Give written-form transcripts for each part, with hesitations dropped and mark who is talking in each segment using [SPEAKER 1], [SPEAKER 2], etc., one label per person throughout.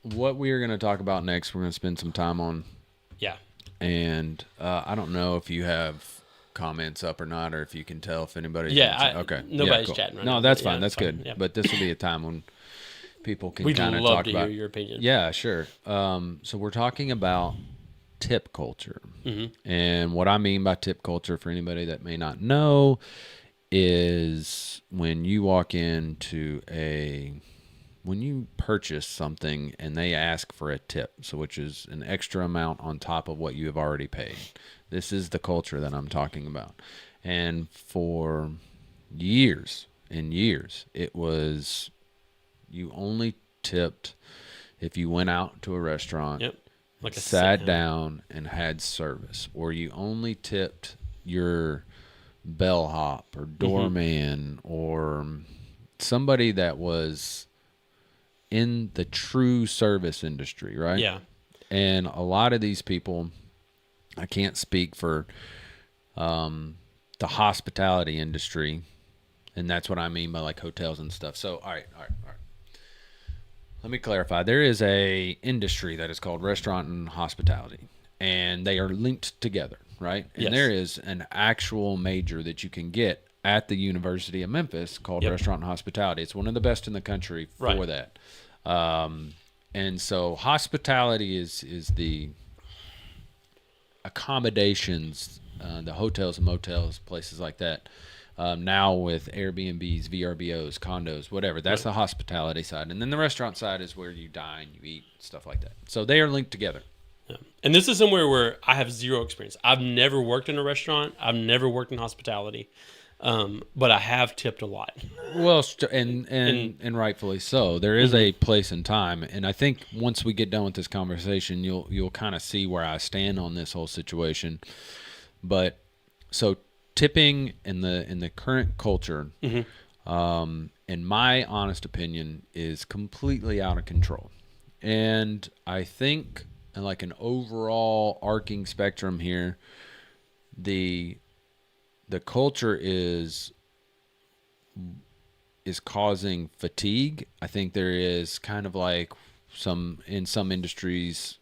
[SPEAKER 1] what we are going to talk about next, we're going to spend some time on.
[SPEAKER 2] Yeah.
[SPEAKER 1] And I don't know if you have comments up or not, or if you can tell if anybody's
[SPEAKER 2] Yeah.
[SPEAKER 1] okay.
[SPEAKER 2] Nobody's
[SPEAKER 1] cool.
[SPEAKER 2] chatting right
[SPEAKER 1] no,
[SPEAKER 2] now.
[SPEAKER 1] that's
[SPEAKER 2] but
[SPEAKER 1] fine.
[SPEAKER 2] yeah,
[SPEAKER 1] That's
[SPEAKER 2] it's fine.
[SPEAKER 1] good.
[SPEAKER 2] Yeah.
[SPEAKER 1] But this will be a time when people can
[SPEAKER 2] We'd
[SPEAKER 1] kind of
[SPEAKER 2] love
[SPEAKER 1] talk
[SPEAKER 2] to
[SPEAKER 1] about.
[SPEAKER 2] hear your opinion.
[SPEAKER 1] Yeah, sure. So we're talking about tip culture,
[SPEAKER 2] Mm-hmm.
[SPEAKER 1] and what I mean by tip culture, for anybody that may not know, is when you walk into when you purchase something and they ask for a tip, so which is an extra amount on top of what you have already paid. This is the culture that I'm talking about. And for years and years, it was you only tipped if you went out to a restaurant,
[SPEAKER 2] Yep. Like a
[SPEAKER 1] sat
[SPEAKER 2] sit
[SPEAKER 1] down and had service, or you only tipped your bellhop or doorman or somebody that was in the true service industry, right?
[SPEAKER 2] Yeah.
[SPEAKER 1] And a lot of these people, I can't speak for the hospitality industry, and that's what I mean by like hotels and stuff. So, all right. Let me clarify. There is a industry that is called restaurant and hospitality, and they are linked together, right? And
[SPEAKER 2] Yes.
[SPEAKER 1] there is an actual major that you can get at the University of Memphis called
[SPEAKER 2] Yep.
[SPEAKER 1] restaurant and hospitality. It's one of the best in the country for
[SPEAKER 2] Right.
[SPEAKER 1] that. And so hospitality is the accommodations, the hotels and motels, places like that. Now with Airbnbs, VRBOs, condos, whatever. That's the hospitality side. And then the restaurant side is where you dine, you eat, stuff like that. So they are linked together.
[SPEAKER 2] Yeah. And this is somewhere where I have zero experience. I've never worked in a restaurant. I've never worked in hospitality. But I have tipped a lot.
[SPEAKER 1] Well, and rightfully so. There is a place and time, and I think once we get done with this conversation, you'll kind of see where I stand on this whole situation. But so tipping in the current culture, in my honest opinion, is completely out of control. And I think, like an overall arcing spectrum here, the culture is causing fatigue. I think there is kind of like in some industries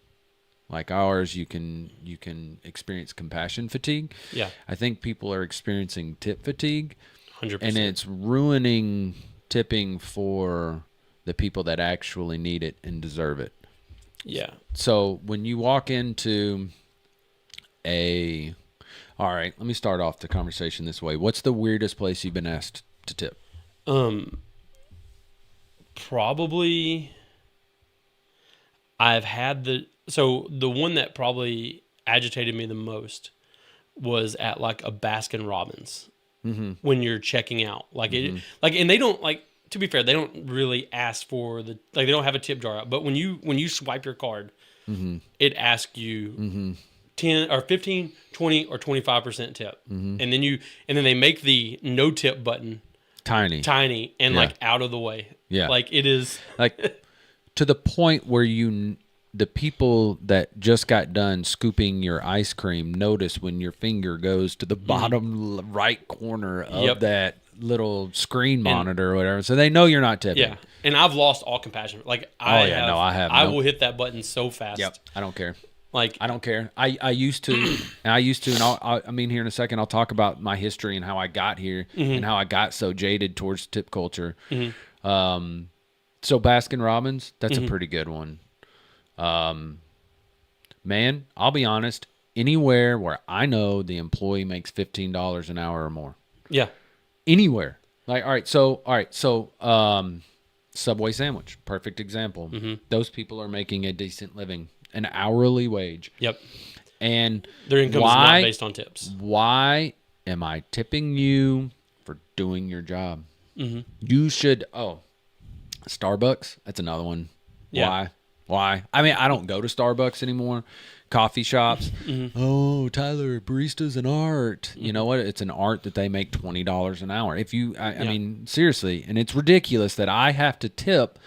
[SPEAKER 1] like ours, you can experience compassion fatigue.
[SPEAKER 2] Yeah.
[SPEAKER 1] I think people are experiencing tip fatigue,
[SPEAKER 2] 100%.
[SPEAKER 1] and it's ruining tipping for the people that actually need it and deserve it.
[SPEAKER 2] Yeah.
[SPEAKER 1] So when you walk into all right, let me start off the conversation this way. What's the weirdest place you've been asked to tip?
[SPEAKER 2] Probably I've had the one that probably agitated me the most was at like a Baskin Robbins when you're checking out. And they don't, like, to be fair, they don't really ask for they don't have a tip jar out, but when you swipe your card, it asks you 10 or 15, 20 or 25% tip. And then they make the no tip button tiny and like out of the way.
[SPEAKER 1] Yeah.
[SPEAKER 2] Like it is
[SPEAKER 1] like to the point where the people that just got done scooping your ice cream notice when your finger goes to the bottom right corner of that little screen monitor or whatever. So they know you're not tipping.
[SPEAKER 2] Yeah. And I've lost all compassion. Like I have. I will hit that button so fast.
[SPEAKER 1] Yep. I don't care.
[SPEAKER 2] Like
[SPEAKER 1] I don't care. I used to, and I mean, here in a second, I'll talk about my history and how I got here and how I got so jaded towards tip culture. So Baskin Robbins, that's a pretty good one. Man, I'll be honest, anywhere where I know the employee makes $15 an hour or more.
[SPEAKER 2] Yeah.
[SPEAKER 1] Anywhere. Like, all right, so Subway sandwich, perfect example. Those people are making a decent living, an hourly wage.
[SPEAKER 2] Yep.
[SPEAKER 1] And
[SPEAKER 2] their income is not based on tips.
[SPEAKER 1] Why am I tipping you for doing your job? You should. Starbucks, that's another one.
[SPEAKER 2] Yeah.
[SPEAKER 1] Why? I mean, I don't go to Starbucks anymore. Coffee shops. Oh, Tyler, barista's an art. You know what? It's an art that they make $20 an hour. I mean, seriously. And it's ridiculous that I have to tip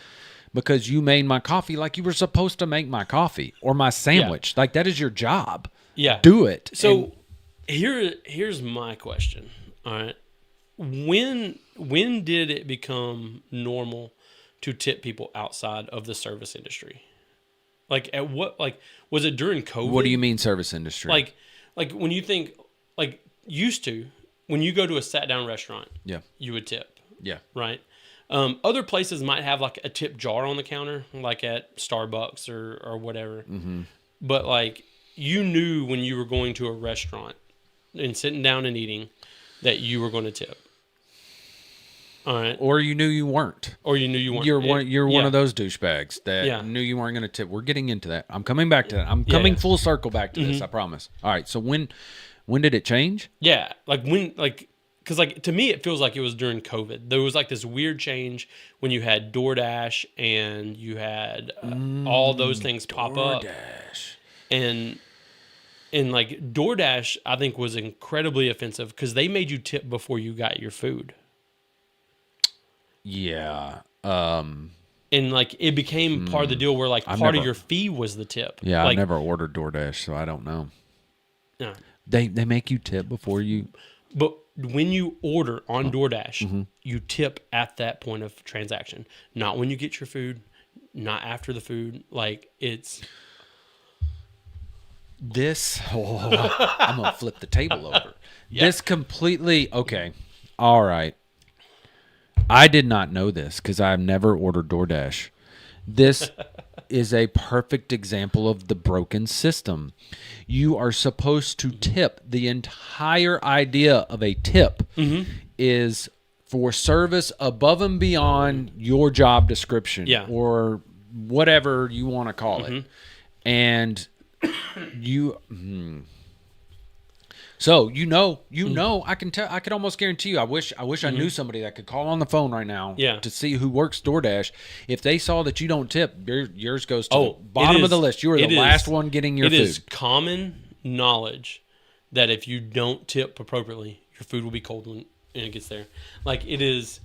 [SPEAKER 1] because you made my coffee like you were supposed to make my coffee or my sandwich. Like, that is your job.
[SPEAKER 2] Yeah.
[SPEAKER 1] Do it.
[SPEAKER 2] So here's my question. All right. When did it become normal to tip people outside of the service industry? Like at what, like, was it during COVID?
[SPEAKER 1] What do you mean service industry?
[SPEAKER 2] Like when you think, like, used to, when you go to a sat down restaurant,
[SPEAKER 1] yeah,
[SPEAKER 2] you would tip,
[SPEAKER 1] yeah,
[SPEAKER 2] right? Other places might have like a tip jar on the counter, like at Starbucks or whatever.
[SPEAKER 1] mm-hmm.
[SPEAKER 2] But like, you knew when you were going to a restaurant and sitting down and eating that you were going to tip. All right.
[SPEAKER 1] Or you knew you weren't.
[SPEAKER 2] Or you knew you weren't.
[SPEAKER 1] You're
[SPEAKER 2] Yeah.
[SPEAKER 1] one of those douchebags that
[SPEAKER 2] Yeah.
[SPEAKER 1] knew you weren't going to tip. We're getting into that. I'm coming back to that. I'm coming full circle back to this. I promise. All right. So when did it change?
[SPEAKER 2] Yeah, like when, like, because like to me it feels like it was during COVID. There was like this weird change when you had DoorDash and you had all those things pop up,
[SPEAKER 1] DoorDash.
[SPEAKER 2] and like DoorDash I think was incredibly offensive because they made you tip before you got your food,
[SPEAKER 1] Yeah.
[SPEAKER 2] and like it became part of the deal where like part
[SPEAKER 1] never-
[SPEAKER 2] of your fee was the tip.
[SPEAKER 1] Yeah.
[SPEAKER 2] like,
[SPEAKER 1] I've never ordered DoorDash, so I don't know.
[SPEAKER 2] yeah.
[SPEAKER 1] They make you tip before you.
[SPEAKER 2] But when you order on DoorDash, you tip at that point of transaction, not when you get your food, not after the food. Like it's
[SPEAKER 1] This. Oh, I'm gonna flip the table over. This completely. Okay. All right. I did not know this because I've never ordered DoorDash. This is a perfect example of the broken system. You are supposed to tip. The entire idea of a tip is for service above and beyond your job description or whatever you want to call it. And you... So you know, I can tell. I could almost guarantee you. I wish I knew somebody that could call on the phone right now to see who works DoorDash. If they saw that you don't tip, yours goes to the bottom of the list. You are the last one getting your food.
[SPEAKER 2] It is common knowledge that if you don't tip appropriately, your food will be cold when it gets there. Like it is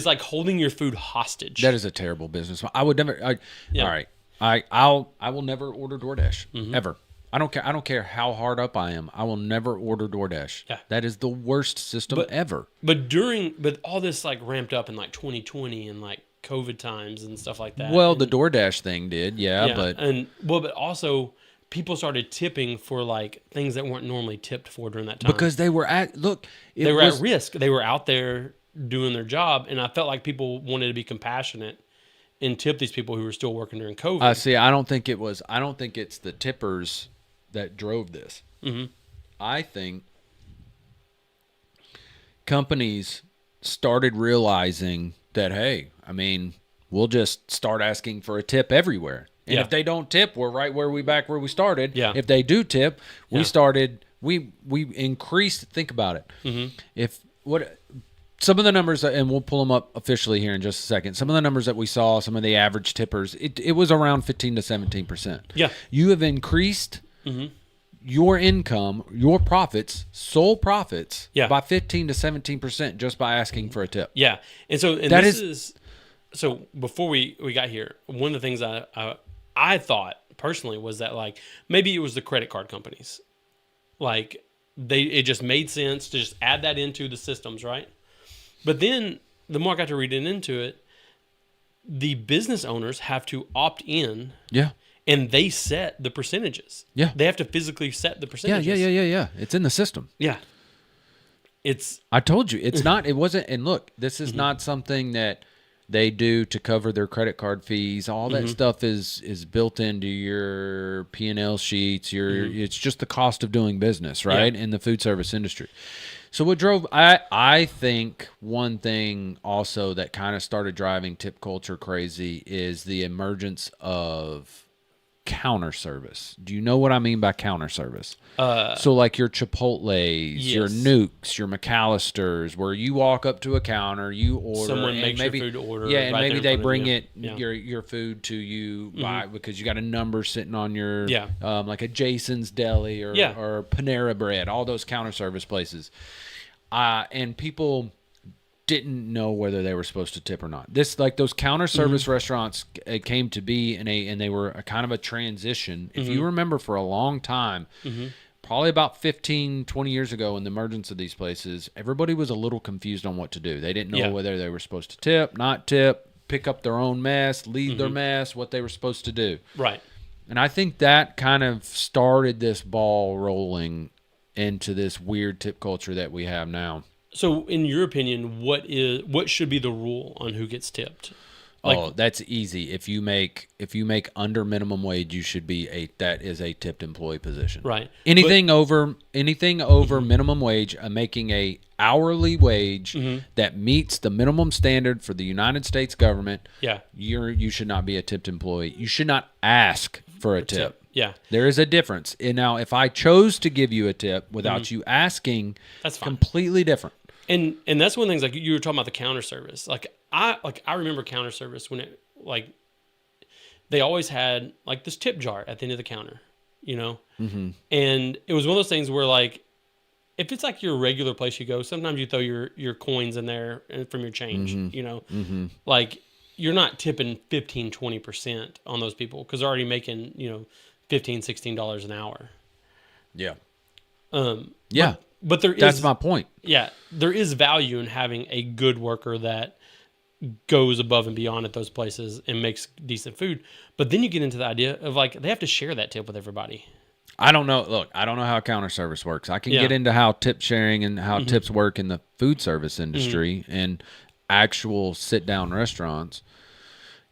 [SPEAKER 2] like holding your food hostage.
[SPEAKER 1] That is a terrible business. I would never. All right, I will never order DoorDash ever. I don't care how hard up I am. I will never order DoorDash.
[SPEAKER 2] Yeah.
[SPEAKER 1] That is the worst system ever.
[SPEAKER 2] But all this like ramped up in like 2020 and like COVID times and stuff like that.
[SPEAKER 1] Well, the DoorDash thing did,
[SPEAKER 2] but also people started tipping for like things that weren't normally tipped for during that time
[SPEAKER 1] because they were at
[SPEAKER 2] risk. They were out there doing their job, and I felt like people wanted to be compassionate and tip these people who were still working during COVID.
[SPEAKER 1] See, I don't think it's the tippers that drove this. I think companies started realizing that, hey, I mean, we'll just start asking for a tip everywhere. And if they don't tip, we're right where we started.
[SPEAKER 2] Yeah.
[SPEAKER 1] If they do tip, we increased. Think about it. Some of the numbers, and we'll pull them up officially here in just a second. Some of the numbers that we saw, some of the average tippers, it was around 15 to 17%.
[SPEAKER 2] Yeah.
[SPEAKER 1] You have increased your income, your profits, sole profits, by 15 to 17% just by asking for a tip.
[SPEAKER 2] Yeah. And so so before we got here, one of the things I thought personally was that like maybe it was the credit card companies. Like it just made sense to just add that into the systems, right? But then the more I got to reading into it, the business owners have to opt in.
[SPEAKER 1] Yeah.
[SPEAKER 2] And they set the percentages.
[SPEAKER 1] Yeah.
[SPEAKER 2] They have to physically set the percentages.
[SPEAKER 1] Yeah. It's in the system.
[SPEAKER 2] Yeah.
[SPEAKER 1] I told you, it wasn't, and look, this is not something that they do to cover their credit card fees. All that stuff is built into your P&L sheets. It's just the cost of doing business, right? In the food service industry. So what drove, I think one thing also that kind of started driving tip culture crazy is the emergence of counter service. Do you know what I mean by counter service? So like your Chipotle's, your Nukes, your McAllister's, where you walk up to a counter, you order,
[SPEAKER 2] someone makes your food to order.
[SPEAKER 1] Yeah, and
[SPEAKER 2] right
[SPEAKER 1] maybe they bring
[SPEAKER 2] you.
[SPEAKER 1] your food to you because you got a number sitting on your like a Jason's Deli or Panera Bread, all those counter service places, and people didn't know whether they were supposed to tip or not. This, like those counter service restaurants, it came to be and they were a kind of a transition. If you remember, for a long time, probably about 15, 20 years ago, in the emergence of these places, everybody was a little confused on what to do. They didn't know whether they were supposed to tip, not tip. pick up their own mess, leave their mess, what they were supposed to do.
[SPEAKER 2] Right.
[SPEAKER 1] And I think that kind of started this ball rolling into this weird tip culture that we have now.
[SPEAKER 2] So, in your opinion, what should be the rule on who gets tipped?
[SPEAKER 1] That's easy. If you make under minimum wage, you should be that is a tipped employee position.
[SPEAKER 2] Right.
[SPEAKER 1] Anything over minimum wage, making a hourly wage that meets the minimum standard for the United States government.
[SPEAKER 2] Yeah.
[SPEAKER 1] You should not be a tipped employee. You should not ask for a tip.
[SPEAKER 2] Yeah.
[SPEAKER 1] There is a difference. And now, if I chose to give you a tip without you asking,
[SPEAKER 2] that's fine.
[SPEAKER 1] Completely different.
[SPEAKER 2] And that's one of the things, like you were talking about the counter service. I remember counter service when it, like, they always had like this tip jar at the end of the counter, you know? Mm-hmm. And it was one of those things where, like, if it's like your regular place you go, sometimes you throw your coins in there from your change, you know? Mm-hmm. Like, you're not tipping 15, 20% on those people because they're already making, you know, $15, $16 an hour.
[SPEAKER 1] Yeah.
[SPEAKER 2] Yeah. But
[SPEAKER 1] that's my point.
[SPEAKER 2] Yeah, there is value in having a good worker that goes above and beyond at those places and makes decent food. But then you get into the idea of, like, they have to share that tip with everybody.
[SPEAKER 1] I don't know. Look, I don't know how counter service works. I can get into how tip sharing and how tips work in the food service industry and actual sit down restaurants.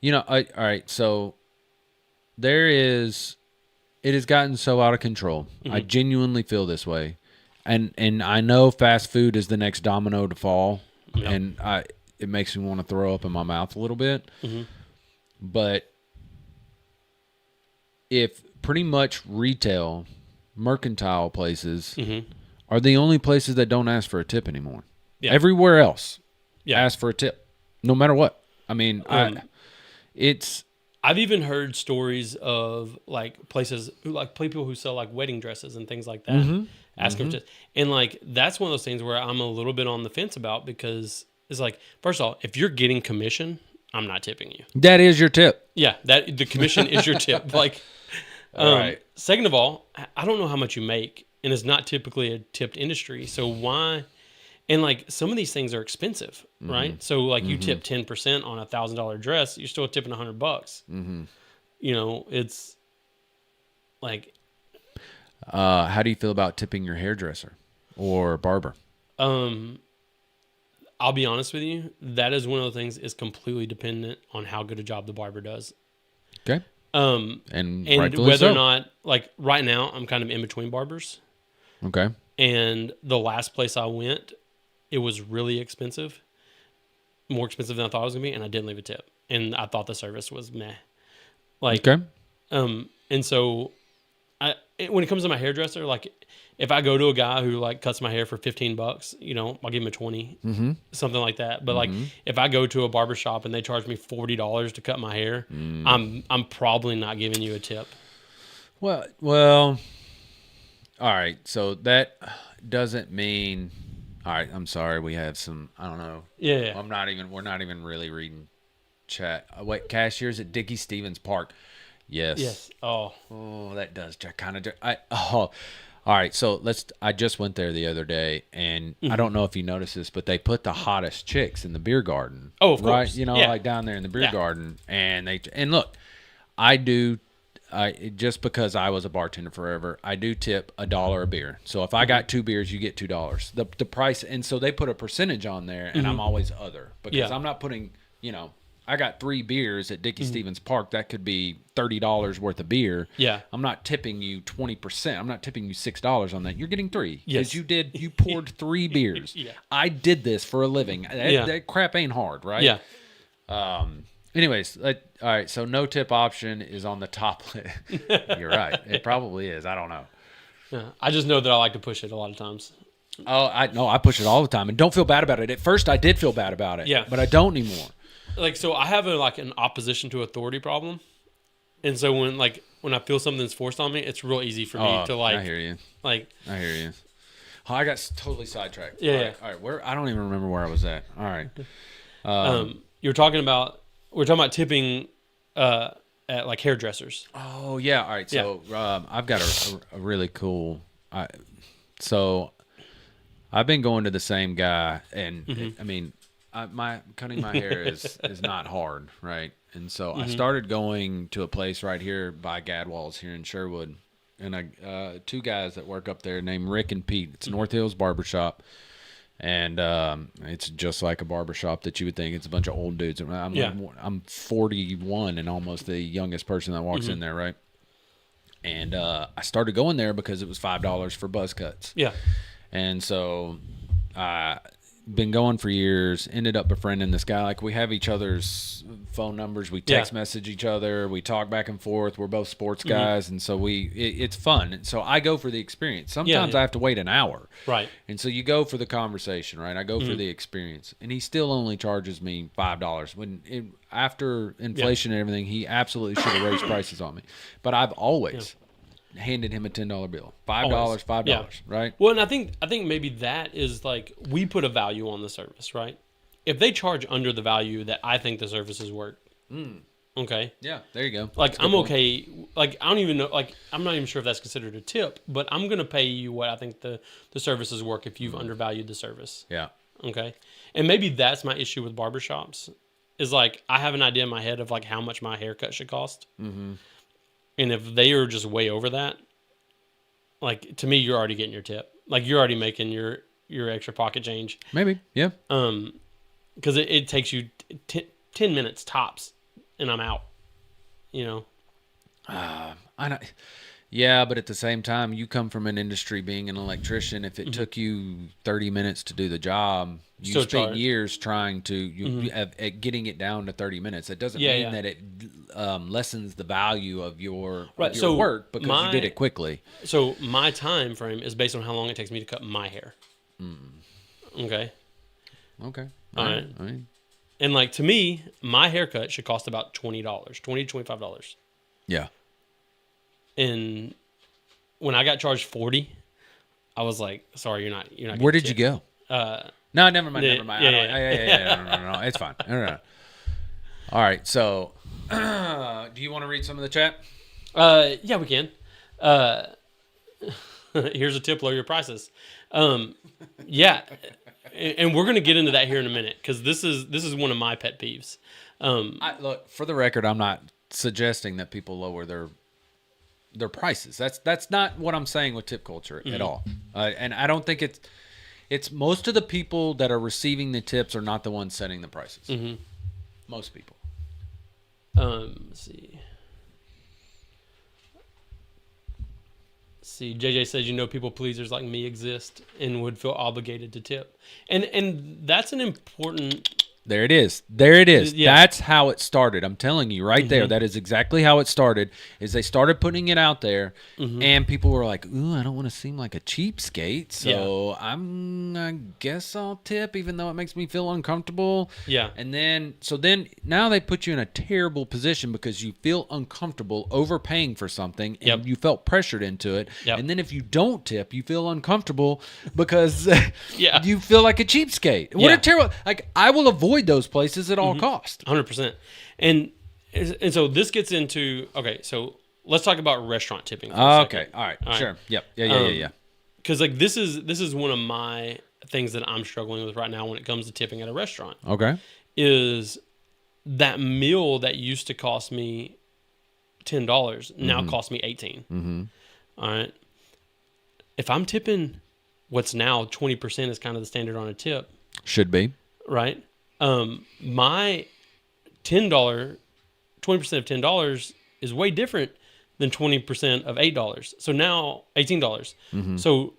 [SPEAKER 1] You know, all right. So it has gotten so out of control. I genuinely feel this way. And I know fast food is the next domino to fall, and it makes me want to throw up in my mouth a little bit. But if pretty much retail, mercantile places are the only places that don't ask for a tip anymore. Yeah. Everywhere else ask for a tip, no matter what. I mean,
[SPEAKER 2] I've even heard stories of, like, places like people who sell, like, wedding dresses and things like that. Asking for tips. And, like, that's one of those things where I'm a little bit on the fence about, because it's like, first of all, if you're getting commission, I'm not tipping you.
[SPEAKER 1] That is your tip.
[SPEAKER 2] Yeah, the commission is your tip. Like,
[SPEAKER 1] right.
[SPEAKER 2] Second of all, I don't know how much you make, and it's not typically a tipped industry. So why? And, like, some of these things are expensive, right? So, like, you tip 10% on $1,000 dress, you're still tipping $100. You know, it's like.
[SPEAKER 1] How do you feel about tipping your hairdresser or barber?
[SPEAKER 2] I'll be honest with you. That is one of the things is completely dependent on how good a job the barber does.
[SPEAKER 1] Okay. And
[SPEAKER 2] whether or not, like, right now, I'm kind of in between barbers.
[SPEAKER 1] Okay.
[SPEAKER 2] And the last place I went, it was really expensive, more expensive than I thought it was gonna be, and I didn't leave a tip. And I thought the service was meh. Like,
[SPEAKER 1] okay.
[SPEAKER 2] And so, when it comes to my hairdresser, like, if I go to a guy who, like, cuts my hair for $15, you know, I'll give him a 20, something like that. But like, if I go to a barbershop and they charge me $40 to cut my hair, I'm probably not giving you a tip.
[SPEAKER 1] Well, all right. So that doesn't mean. All right. I'm sorry. We have some. I don't know.
[SPEAKER 2] Yeah.
[SPEAKER 1] We're not even really reading chat. Wait, cashiers at Dickie Stevens Park. Yes. Oh, that does kind of. All right. So I just went there the other day, and I don't know if you noticed this, but they put the hottest chicks in the beer garden.
[SPEAKER 2] Oh, of course.
[SPEAKER 1] Right. You know, like down there in the beer garden, and look, I just because I was a bartender forever, I do tip $1 a beer. So if I got 2 beers, you get $2. The price, and so they put a percentage on there, and I'm always other because I'm not putting, you know. I got 3 beers at Dickie Stevens Park. That could be $30 worth of beer.
[SPEAKER 2] Yeah.
[SPEAKER 1] I'm not tipping you 20%. I'm not tipping you $6 on that. You're getting 3.
[SPEAKER 2] Yes.
[SPEAKER 1] Because you poured 3 beers.
[SPEAKER 2] Yeah.
[SPEAKER 1] I did this for a living. That crap ain't hard, right?
[SPEAKER 2] Yeah.
[SPEAKER 1] Anyways, all right. So no tip option is on the top list. You're right. It probably is. I don't know.
[SPEAKER 2] Yeah. I just know that I like to push it a lot of times.
[SPEAKER 1] Oh, I push it all the time, and don't feel bad about it. At first, I did feel bad about it.
[SPEAKER 2] Yeah.
[SPEAKER 1] But I don't anymore.
[SPEAKER 2] Like, so I have an opposition to authority problem. And so when I feel something's forced on me, it's real easy for me to, like,
[SPEAKER 1] I hear you.
[SPEAKER 2] Like,
[SPEAKER 1] I hear you. Oh, I got totally sidetracked.
[SPEAKER 2] Yeah.
[SPEAKER 1] All right. I don't even remember where I was at. All right.
[SPEAKER 2] we're talking about tipping at, like, hairdressers.
[SPEAKER 1] Oh yeah. All right. So I've got a really cool. So I've been going to the same guy, and I mean, my cutting my hair is not hard, right? And so
[SPEAKER 2] Mm-hmm.
[SPEAKER 1] I started going to a place right here by Gadwalls here in Sherwood, and I two guys that work up there named Rick and Pete. It's North Hills Barbershop. And it's just like a barbershop that you would think. It's a bunch of old dudes. I'm 41 and almost the youngest person that walks in there, right? And I started going there because it was $5 for buzz cuts.
[SPEAKER 2] Yeah.
[SPEAKER 1] And so I been going for years, ended up befriending this guy. Like, we have each other's phone numbers. We text message each other. We talk back and forth. We're both sports guys. And so it's fun. And so I go for the experience. Sometimes I have to wait an hour.
[SPEAKER 2] Right.
[SPEAKER 1] And so you go for the conversation, right? I go for the experience. And he still only charges me $5. After inflation and everything, he absolutely should have raised prices on me. But I've always handed him a $10 bill. $5, right?
[SPEAKER 2] Well, and I think maybe that is like, we put a value on the service, right? If they charge under the value that I think the service is worth, okay.
[SPEAKER 1] Yeah, there you go.
[SPEAKER 2] Like, I'm okay. Like, I don't even know. Like, I'm not even sure if that's considered a tip, but I'm gonna pay you what I think the service is worth if you've undervalued the service.
[SPEAKER 1] Yeah.
[SPEAKER 2] Okay. And maybe that's my issue with barbershops, is like, I have an idea in my head of like how much my haircut should cost. Mm-hmm. And if they are just way over that, like, to me, you're already getting your tip. Like, you're already making your extra pocket change.
[SPEAKER 1] Maybe, yeah.
[SPEAKER 2] Because it takes you 10 minutes tops, and I'm out. You know.
[SPEAKER 1] I know. Yeah, but at the same time, you come from an industry being an electrician. If it took you 30 minutes to do the job, you
[SPEAKER 2] Still
[SPEAKER 1] spent
[SPEAKER 2] charge.
[SPEAKER 1] years trying to at getting it down to 30 minutes. That doesn't mean that it lessens the value of your work because you did it quickly.
[SPEAKER 2] So my time frame is based on how long it takes me to cut my hair. Okay.
[SPEAKER 1] Okay.
[SPEAKER 2] All right. And like, to me, my haircut should cost about $20, $20 to $25.
[SPEAKER 1] Yeah.
[SPEAKER 2] And when I got charged $40, I was like, "Sorry, you're not."
[SPEAKER 1] Where did you go? No, never mind.
[SPEAKER 2] Yeah,
[SPEAKER 1] Never mind.
[SPEAKER 2] yeah.
[SPEAKER 1] No, it's fine. No. All right. So, do you want to read some of the chat?
[SPEAKER 2] Yeah, we can. Here's a tip: lower your prices. Yeah, and we're gonna get into that here in a minute, because this is one of my pet peeves.
[SPEAKER 1] Look, for the record, I'm not suggesting that people lower their prices. That's not what I'm saying with tip culture at all. And I don't think it's most of the people that are receiving the tips are not the ones setting the prices. Most people.
[SPEAKER 2] Let's see. JJ says, people pleasers like me exist and would feel obligated to tip. And that's an important...
[SPEAKER 1] There it is. Yeah. That's how it started. I'm telling you right there. That is exactly how it started. Is they started putting it out there, and people were like, "Ooh, I don't want to seem like a cheapskate, so I guess I'll tip, even though it makes me feel uncomfortable."
[SPEAKER 2] Yeah.
[SPEAKER 1] And then now they put you in a terrible position because you feel uncomfortable overpaying for something, and you felt pressured into it.
[SPEAKER 2] Yep.
[SPEAKER 1] And then if you don't tip, you feel uncomfortable because
[SPEAKER 2] Yeah.
[SPEAKER 1] you feel like a cheapskate. What a terrible! Like, I will avoid those places at all cost.
[SPEAKER 2] 100%. And so this gets into, okay, so let's talk about restaurant tipping for a second.
[SPEAKER 1] Okay. All right. Sure. Yep. Yeah.
[SPEAKER 2] Because like, this is one of my things that I'm struggling with right now when it comes to tipping at a restaurant.
[SPEAKER 1] Okay.
[SPEAKER 2] Is that meal that used to cost me $10 now costs me $18. All right. If I'm tipping what's now 20% is kind of the standard on a tip.
[SPEAKER 1] Should be.
[SPEAKER 2] Right. My $10, 20% of $10 is way different than 20% of $8. So now $18. So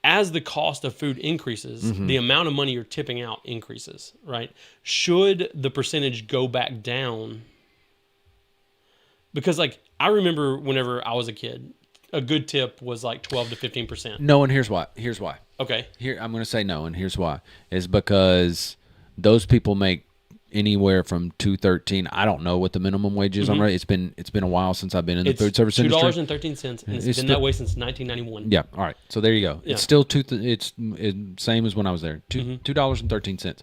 [SPEAKER 2] as the cost of food increases, the amount of money you're tipping out increases, right? Should the percentage go back down? Because like, I remember whenever I was a kid, a good tip was like 12 to 15%.
[SPEAKER 1] No, and here's why.
[SPEAKER 2] Okay.
[SPEAKER 1] Here, I'm going to say no, and here's why. Is because those people make anywhere from $2.13. I don't know what the minimum wage is. Right. It's been a while since I've been in the food service industry.
[SPEAKER 2] $2.13, and it's been that way since 1991.
[SPEAKER 1] Yeah. All right. So there you go.
[SPEAKER 2] Yeah.
[SPEAKER 1] It's still it's same as when I was there. $2.13.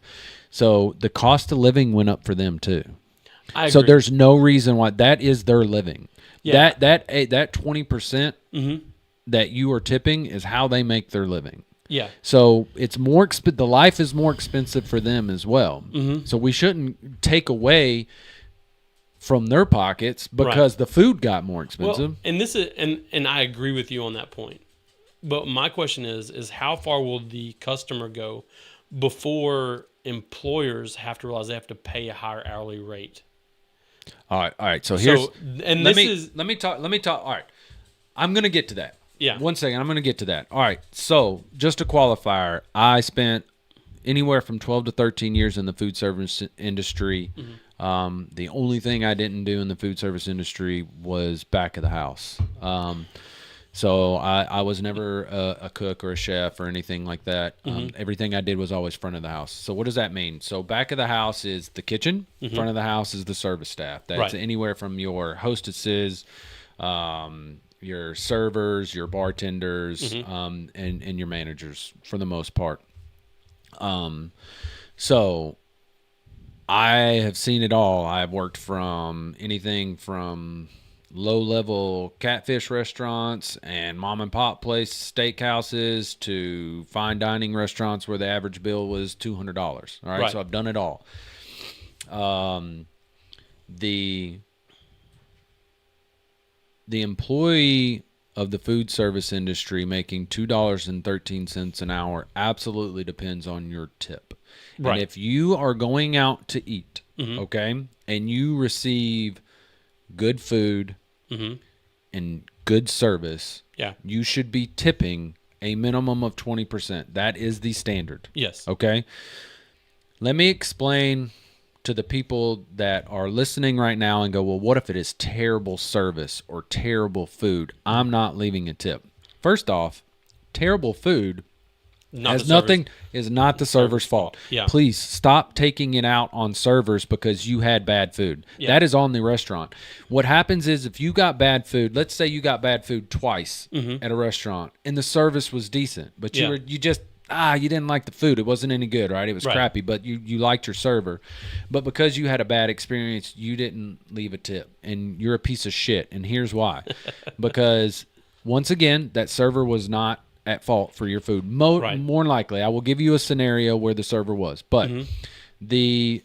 [SPEAKER 1] So the cost of living went up for them too.
[SPEAKER 2] I agree.
[SPEAKER 1] So there's no reason why that is their living.
[SPEAKER 2] Yeah.
[SPEAKER 1] That 20% that you are tipping is how they make their living.
[SPEAKER 2] Yeah.
[SPEAKER 1] So it's more the life is more expensive for them as well.
[SPEAKER 2] Mm-hmm.
[SPEAKER 1] So we shouldn't take away from their pockets because the food got more expensive.
[SPEAKER 2] Well, and this is and I agree with you on that point. But my question is how far will the customer go before employers have to realize they have to pay a higher hourly rate?
[SPEAKER 1] All right. So here's
[SPEAKER 2] and
[SPEAKER 1] let
[SPEAKER 2] this
[SPEAKER 1] me talk. All right, I'm gonna get to that.
[SPEAKER 2] Yeah.
[SPEAKER 1] 1 second. I'm gonna get to that. All right. So just a qualifier, I spent anywhere from 12 to 13 years in the food service industry.
[SPEAKER 2] Mm-hmm.
[SPEAKER 1] The only thing I didn't do in the food service industry was back of the house. So I was never a cook or a chef or anything like that. Everything I did was always front of the house. So what does that mean? So back of the house is the kitchen. Front of the house is the service staff. That's anywhere from your hostesses, your servers, your bartenders, and your managers for the most part. So I have seen it all. I've worked from anything from low-level catfish restaurants and mom-and-pop place steakhouses to fine dining restaurants where the average bill was $200. All right, so I've done it all. The employee of the food service industry making $2.13 an hour absolutely depends on your tip.
[SPEAKER 2] Right.
[SPEAKER 1] And if you are going out to eat, okay, and you receive good food and good service, you should be tipping a minimum of 20%. That is the standard.
[SPEAKER 2] Yes.
[SPEAKER 1] Okay. Let me explain to the people that are listening right now and go, well, what if it is terrible service or terrible food? I'm not leaving a tip. First off, terrible food is not the server's fault.
[SPEAKER 2] Yeah.
[SPEAKER 1] Please stop taking it out on servers because you had bad food.
[SPEAKER 2] Yeah.
[SPEAKER 1] That is on the restaurant. What happens is if you got bad food, let's say you got bad food twice at a restaurant and the service was decent, but you didn't like the food. It wasn't any good, right? It was crappy, but you liked your server. But because you had a bad experience, you didn't leave a tip and you're a piece of shit. And here's why. Because once again, that server was not at fault for your food. More than likely, I will give you a scenario where the server was. But the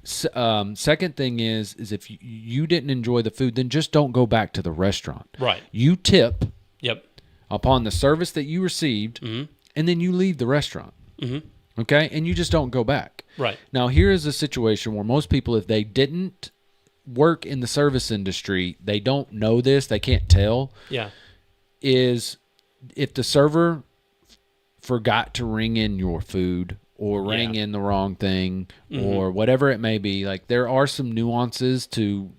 [SPEAKER 1] second thing is if you didn't enjoy the food, then just don't go back to the restaurant.
[SPEAKER 2] Right.
[SPEAKER 1] You tip
[SPEAKER 2] Yep.
[SPEAKER 1] upon the service that you received, and then you leave the restaurant. Okay? And you just don't go back.
[SPEAKER 2] Right.
[SPEAKER 1] Now, here is a situation where most people, if they didn't work in the service industry, they don't know this, they can't tell.
[SPEAKER 2] Yeah.
[SPEAKER 1] Is if the server forgot to ring in your food or ring in the wrong thing or whatever it may be, like there are some nuances to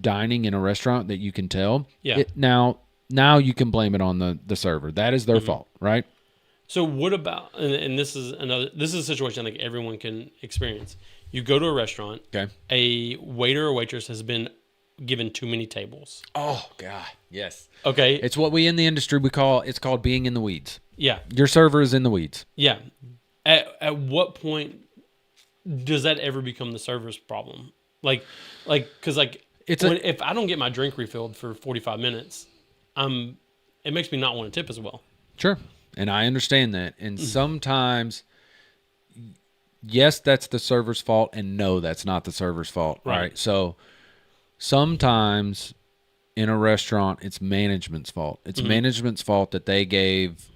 [SPEAKER 1] dining in a restaurant that you can tell.
[SPEAKER 2] Yeah.
[SPEAKER 1] Now you can blame it on the server. That is their fault, right?
[SPEAKER 2] So what about, and this is a situation I think everyone can experience. You go to a restaurant,
[SPEAKER 1] Okay.
[SPEAKER 2] a waiter or waitress has been given too many tables.
[SPEAKER 1] Oh God, yes.
[SPEAKER 2] Okay.
[SPEAKER 1] It's what we in the industry it's called being in the weeds.
[SPEAKER 2] Yeah.
[SPEAKER 1] Your server is in the weeds.
[SPEAKER 2] Yeah. At what point does that ever become the server's problem? Because if I don't get my drink refilled for 45 minutes, it makes me not want to tip as well.
[SPEAKER 1] Sure. And I understand that. And sometimes, yes, that's the server's fault, and no, that's not the server's fault. Right. So sometimes in a restaurant, it's management's fault. It's management's fault that they gave.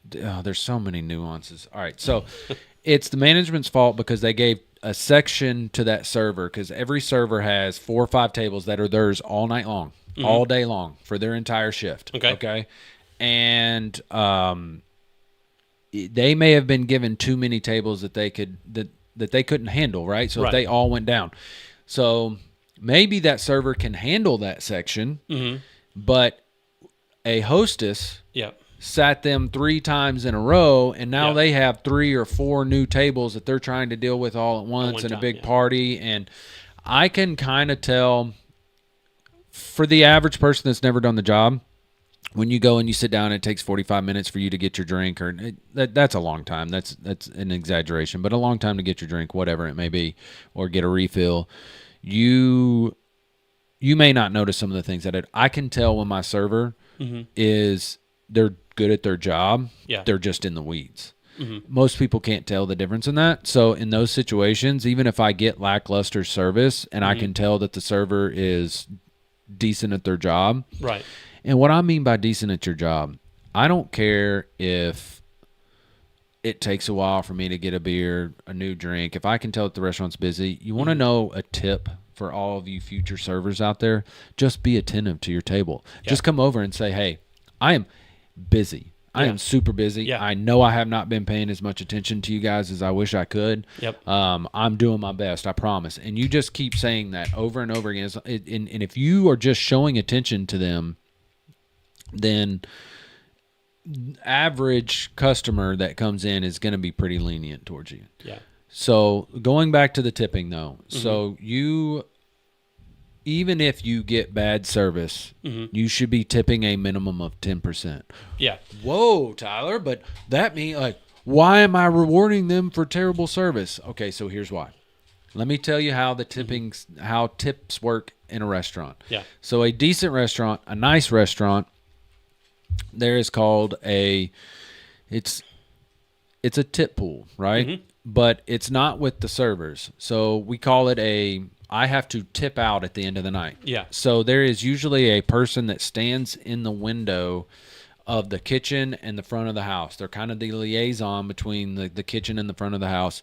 [SPEAKER 1] There's so many nuances. All right. So it's the management's fault because they gave a section to that server, because every server has 4 or 5 tables that are theirs all night long, all day long for their entire shift. Okay. And they may have been given too many tables that they couldn't handle, right? So if they all went down. So maybe that server can handle that section, but a hostess sat them 3 times in a row, and now they have 3 or 4 new tables that they're trying to deal with all at once in a big party. And I can kind of tell, for the average person that's never done the job, when you go and you sit down, it takes 45 minutes for you to get your drink, or that's a long time. That's an exaggeration, but a long time to get your drink, whatever it may be, or get a refill. You may not notice some of the things that I can tell when my server is they're good at their job,
[SPEAKER 2] Yeah.
[SPEAKER 1] they're just in the weeds. Most people can't tell the difference in that. So in those situations, even if I get lackluster service and I can tell that the server is decent at their job.
[SPEAKER 2] Right.
[SPEAKER 1] And what I mean by decent at your job, I don't care if it takes a while for me to get a beer, a new drink. If I can tell that the restaurant's busy, you want to know a tip for all of you future servers out there. Just be attentive to your table.
[SPEAKER 2] Yeah.
[SPEAKER 1] Just come over and say, hey, I am busy. I am super busy.
[SPEAKER 2] Yeah.
[SPEAKER 1] I know I have not been paying as much attention to you guys as I wish I could.
[SPEAKER 2] Yep.
[SPEAKER 1] I'm doing my best, I promise. And you just keep saying that over and over again. And if you are just showing attention to them, then average customer that comes in is going to be pretty lenient towards you.
[SPEAKER 2] Yeah.
[SPEAKER 1] So going back to the tipping though, so you, even if you get bad service, you should be tipping a minimum of 10%.
[SPEAKER 2] Yeah.
[SPEAKER 1] Whoa, Tyler, but that means like, why am I rewarding them for terrible service? Okay, so here's why. Let me tell you how the how tips work in a restaurant.
[SPEAKER 2] Yeah.
[SPEAKER 1] So a decent restaurant, a nice restaurant, there is called it's a tip pool, right? But it's not with the servers. So we call it I have to tip out at the end of the night.
[SPEAKER 2] Yeah.
[SPEAKER 1] So there is usually a person that stands in the window of the kitchen and the front of the house. They're kind of the liaison between the kitchen and the front of the house.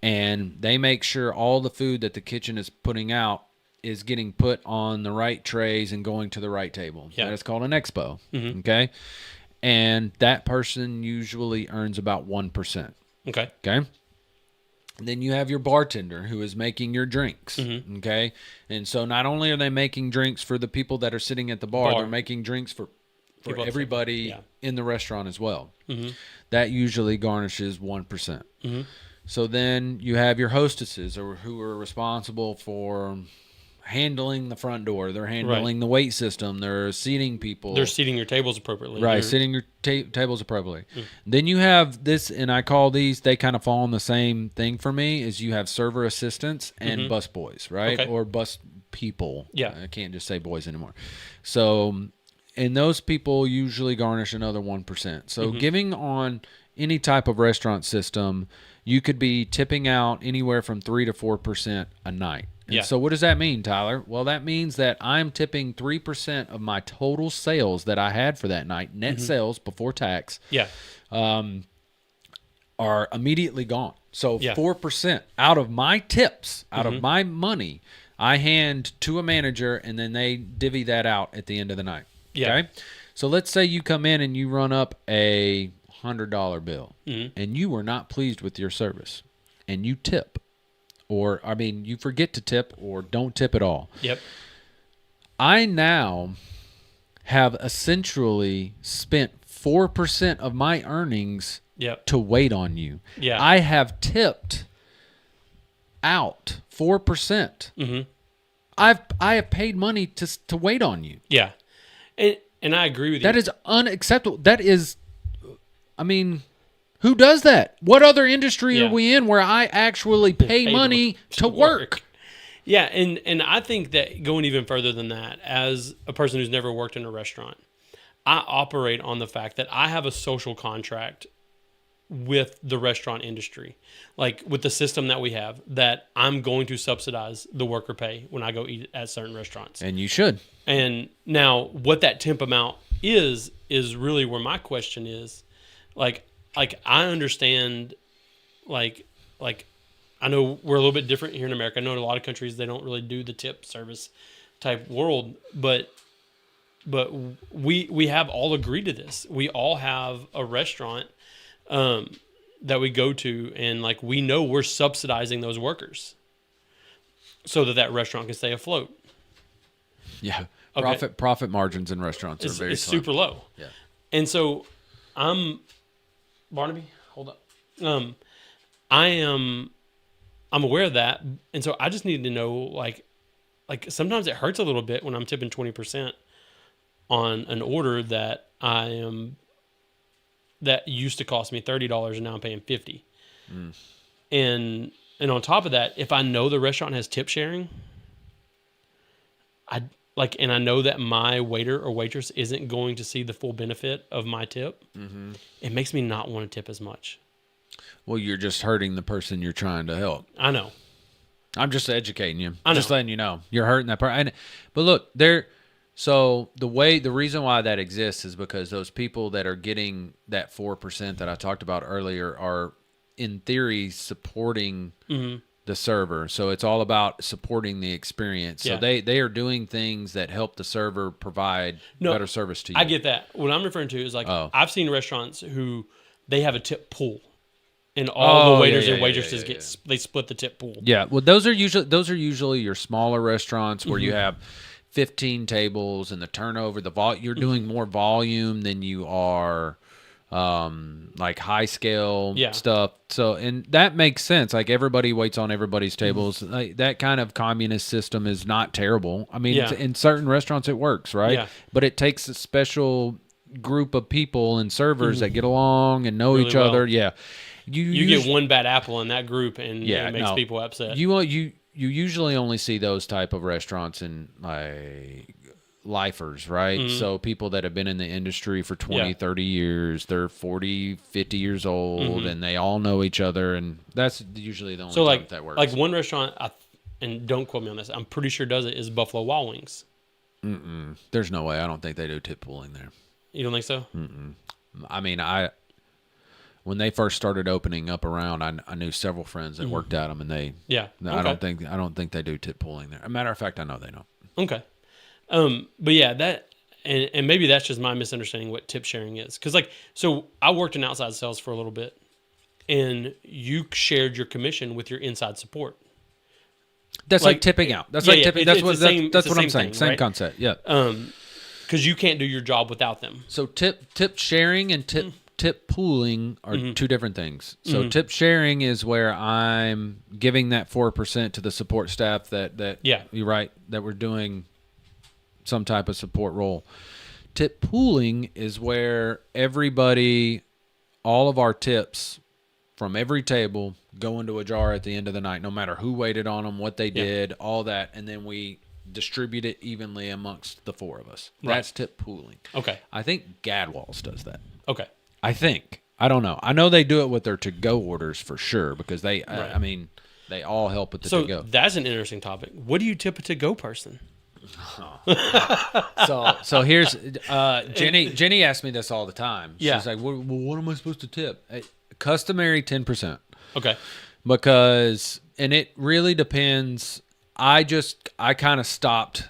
[SPEAKER 1] And they make sure all the food that the kitchen is putting out is getting put on the right trays and going to the right table.
[SPEAKER 2] Yeah.
[SPEAKER 1] That is called an expo. Okay. And that person usually earns about 1%.
[SPEAKER 2] Okay.
[SPEAKER 1] Okay. Then you have your bartender who is making your drinks. Okay. And so not only are they making drinks for the people that are sitting at the bar. They're making drinks for
[SPEAKER 2] People
[SPEAKER 1] everybody
[SPEAKER 2] yeah.
[SPEAKER 1] in the restaurant as well. That usually garnishes 1%. So then you have your hostesses who are responsible for handling the front door. They're handling the wait system. They're seating people.
[SPEAKER 2] They're seating your tables appropriately.
[SPEAKER 1] Right, sitting your tables appropriately. Then you have this, and I call these, they kind of fall on the same thing for me, is you have server assistants and bus boys, right?
[SPEAKER 2] Okay.
[SPEAKER 1] Or bus people.
[SPEAKER 2] Yeah.
[SPEAKER 1] I can't just say boys anymore. So, and those people usually garnish another 1%. So giving on any type of restaurant system, you could be tipping out anywhere from 3 to 4% a night. And
[SPEAKER 2] Yeah.
[SPEAKER 1] so what does that mean, Tyler? Well, that means that I'm tipping 3% of my total sales that I had for that night, net sales before tax,
[SPEAKER 2] Yeah.
[SPEAKER 1] are immediately gone. So
[SPEAKER 2] Yeah.
[SPEAKER 1] 4% out of my tips, out of my money, I hand to a manager, and then they divvy that out at the end of the night.
[SPEAKER 2] Yeah.
[SPEAKER 1] Okay? So let's say you come in and you run up a $100 bill, and you were not pleased with your service, and you tip. Or, I mean, you forget to tip or don't tip at all.
[SPEAKER 2] Yep.
[SPEAKER 1] I now have essentially spent 4% of my earnings
[SPEAKER 2] Yep.
[SPEAKER 1] to wait on you.
[SPEAKER 2] Yeah.
[SPEAKER 1] I have tipped out 4%. I have paid money to wait on you.
[SPEAKER 2] Yeah. And I agree with you.
[SPEAKER 1] That is unacceptable. That is, I mean, who does that? What other industry
[SPEAKER 2] Yeah.
[SPEAKER 1] are we in where I actually pay money to work?
[SPEAKER 2] Yeah, and I think that going even further than that, as a person who's never worked in a restaurant, I operate on the fact that I have a social contract with the restaurant industry, like with the system that we have, that I'm going to subsidize the worker pay when I go eat at certain restaurants.
[SPEAKER 1] And you should.
[SPEAKER 2] And now what that temp amount is really where my question is. Like I understand, like I know we're a little bit different here in America. I know in a lot of countries they don't really do the tip service type world, but we have all agreed to this. We all have a restaurant that we go to, and like we know we're subsidizing those workers so that restaurant can stay afloat.
[SPEAKER 1] Yeah.
[SPEAKER 2] Okay.
[SPEAKER 1] Profit margins in restaurants are very
[SPEAKER 2] It's
[SPEAKER 1] slim.
[SPEAKER 2] super low.
[SPEAKER 1] Yeah.
[SPEAKER 2] And so Barnaby, hold up. I'm aware of that, and so I just need to know like sometimes it hurts a little bit when I'm tipping 20% on an order that that used to cost me $30 and now I'm paying $50. And on top of that, if I know the restaurant has tip sharing, like, and I know that my waiter or waitress isn't going to see the full benefit of my tip, it makes me not want to tip as much.
[SPEAKER 1] Well, you're just hurting the person you're trying to help.
[SPEAKER 2] I know.
[SPEAKER 1] I'm just educating you.
[SPEAKER 2] I know.
[SPEAKER 1] Just letting you know. You're hurting that person. But look, so the reason why that exists is because those people that are getting that 4% that I talked about earlier are, in theory, supporting the server. So it's all about supporting the experience. So they are doing things that help the server provide better service to you.
[SPEAKER 2] I get that. What I'm referring to is like, I've seen restaurants who they have a tip pool. And all the waiters and waitresses they split the tip pool.
[SPEAKER 1] Yeah, well, those are usually your smaller restaurants where you have 15 tables and the turnover, you're doing more volume than you are like high scale stuff. So, and that makes sense. Like everybody waits on everybody's tables. Like, that kind of communist system is not terrible. I mean, in certain restaurants it works, right? Yeah. But it takes a special group of people and servers that get along and know each other. Yeah.
[SPEAKER 2] You get one bad apple in that group, and it makes people upset.
[SPEAKER 1] You usually only see those type of restaurants in like lifers, right? So people that have been in the industry for 20, 30 years, they're 40, 50 years old, and they all know each other, and that's usually the only time that works.
[SPEAKER 2] Like one restaurant, and don't quote me on this, I'm pretty sure does it, is Buffalo Wild Wings.
[SPEAKER 1] There's no way. I don't think they do tip pooling there.
[SPEAKER 2] You don't think so?
[SPEAKER 1] I mean, when they first started opening up around, I knew several friends that worked at them, and they I don't think they do tip pooling there. As a matter of fact, I know they don't.
[SPEAKER 2] Okay, but yeah, that and maybe that's just my misunderstanding what tip sharing is, because so I worked in outside sales for a little bit, and you shared your commission with your inside support.
[SPEAKER 1] That's like tipping out. That's like tipping. That's what I'm saying. Same concept. Yeah.
[SPEAKER 2] Because you can't do your job without them.
[SPEAKER 1] So tip sharing and tip pooling are two different things. So tip sharing is where I'm giving that 4% to the support staff that you're right, that we're doing some type of support role. Tip pooling is where all of our tips from every table go into a jar at the end of the night, no matter who waited on them, what they did, all that, and then we distribute it evenly amongst the four of us. Right. That's tip pooling.
[SPEAKER 2] Okay.
[SPEAKER 1] I think Gadwalls does that.
[SPEAKER 2] Okay.
[SPEAKER 1] I think. I don't know. I know they do it with their to-go orders for sure, because they, I mean, they all help with the to-go.
[SPEAKER 2] So that's an interesting topic. What do you tip a to-go person?
[SPEAKER 1] So here's Jenny asks me this all the time. She's like, well, what am I supposed to tip? Customary 10%.
[SPEAKER 2] Okay.
[SPEAKER 1] Because, and it really depends. I kind of stopped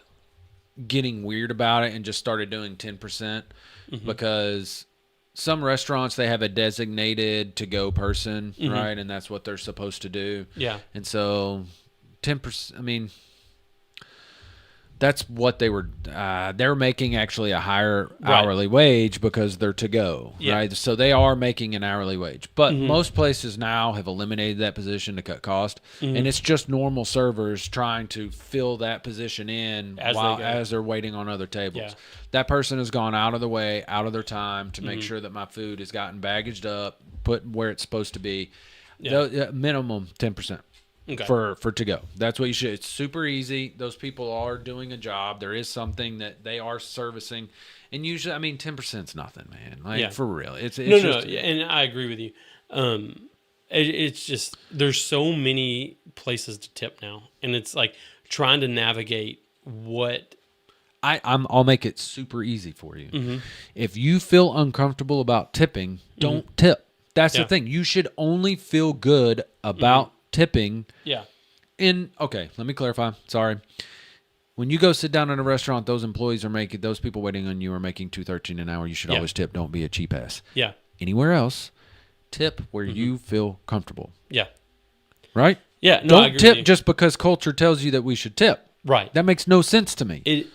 [SPEAKER 1] getting weird about it and just started doing 10% because some restaurants, they have a designated to-go person, right? And that's what they're supposed to do.
[SPEAKER 2] Yeah.
[SPEAKER 1] And so 10%, I mean, that's what they're making actually a higher hourly wage because they're to go, right? So they are making an hourly wage. But most places now have eliminated that position to cut cost. And it's just normal servers trying to fill that position in as they're waiting on other tables. Yeah. That person has gone out of the way, out of their time to make sure that my food has gotten baggaged up, put where it's supposed to be. Yeah. Minimum 10%. Okay. For to go. That's what you should. It's super easy. Those people are doing a job. There is something that they are servicing, and usually, I mean, 10% is nothing, man. Like for real. It's
[SPEAKER 2] no, and I agree with you. It's just there's so many places to tip now, and it's like trying to navigate what.
[SPEAKER 1] I'll make it super easy for you. If you feel uncomfortable about tipping, don't tip. That's the thing. You should only feel good about tipping.
[SPEAKER 2] Yeah.
[SPEAKER 1] Okay, let me clarify. Sorry. When you go sit down in a restaurant, those people waiting on you are making $2.13 an hour. You should always tip. Don't be a cheap ass.
[SPEAKER 2] Yeah.
[SPEAKER 1] Anywhere else, tip where you feel comfortable.
[SPEAKER 2] Yeah.
[SPEAKER 1] Right?
[SPEAKER 2] Yeah. No,
[SPEAKER 1] don't
[SPEAKER 2] I agree
[SPEAKER 1] tip
[SPEAKER 2] with you.
[SPEAKER 1] just because culture tells you that we should tip.
[SPEAKER 2] Right.
[SPEAKER 1] That makes no sense to me.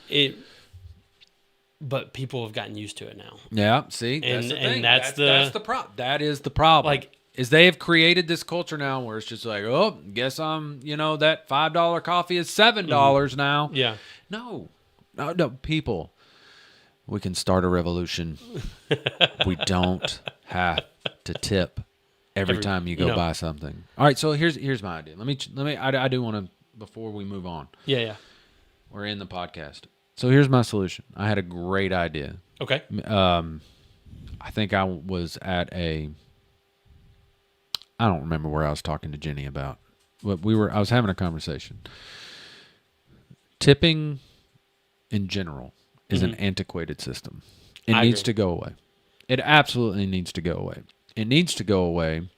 [SPEAKER 2] But people have gotten used to it now.
[SPEAKER 1] Yeah. See, that's the thing.
[SPEAKER 2] And that's the
[SPEAKER 1] problem. That is the problem.
[SPEAKER 2] Like,
[SPEAKER 1] is they have created this culture now where it's just like, oh, guess that $5 coffee is $7 now.
[SPEAKER 2] Yeah.
[SPEAKER 1] No, people, we can start a revolution. We don't have to tip every time you go buy something. All right, so here's my idea. I do want to, before we move on.
[SPEAKER 2] Yeah.
[SPEAKER 1] We're in the podcast. So here's my solution. I had a great idea.
[SPEAKER 2] Okay.
[SPEAKER 1] I think I was at I don't remember where I was talking to Jenny about. But I was having a conversation. Tipping in general is an antiquated system. It needs to go away. It absolutely needs to go away. It needs to go away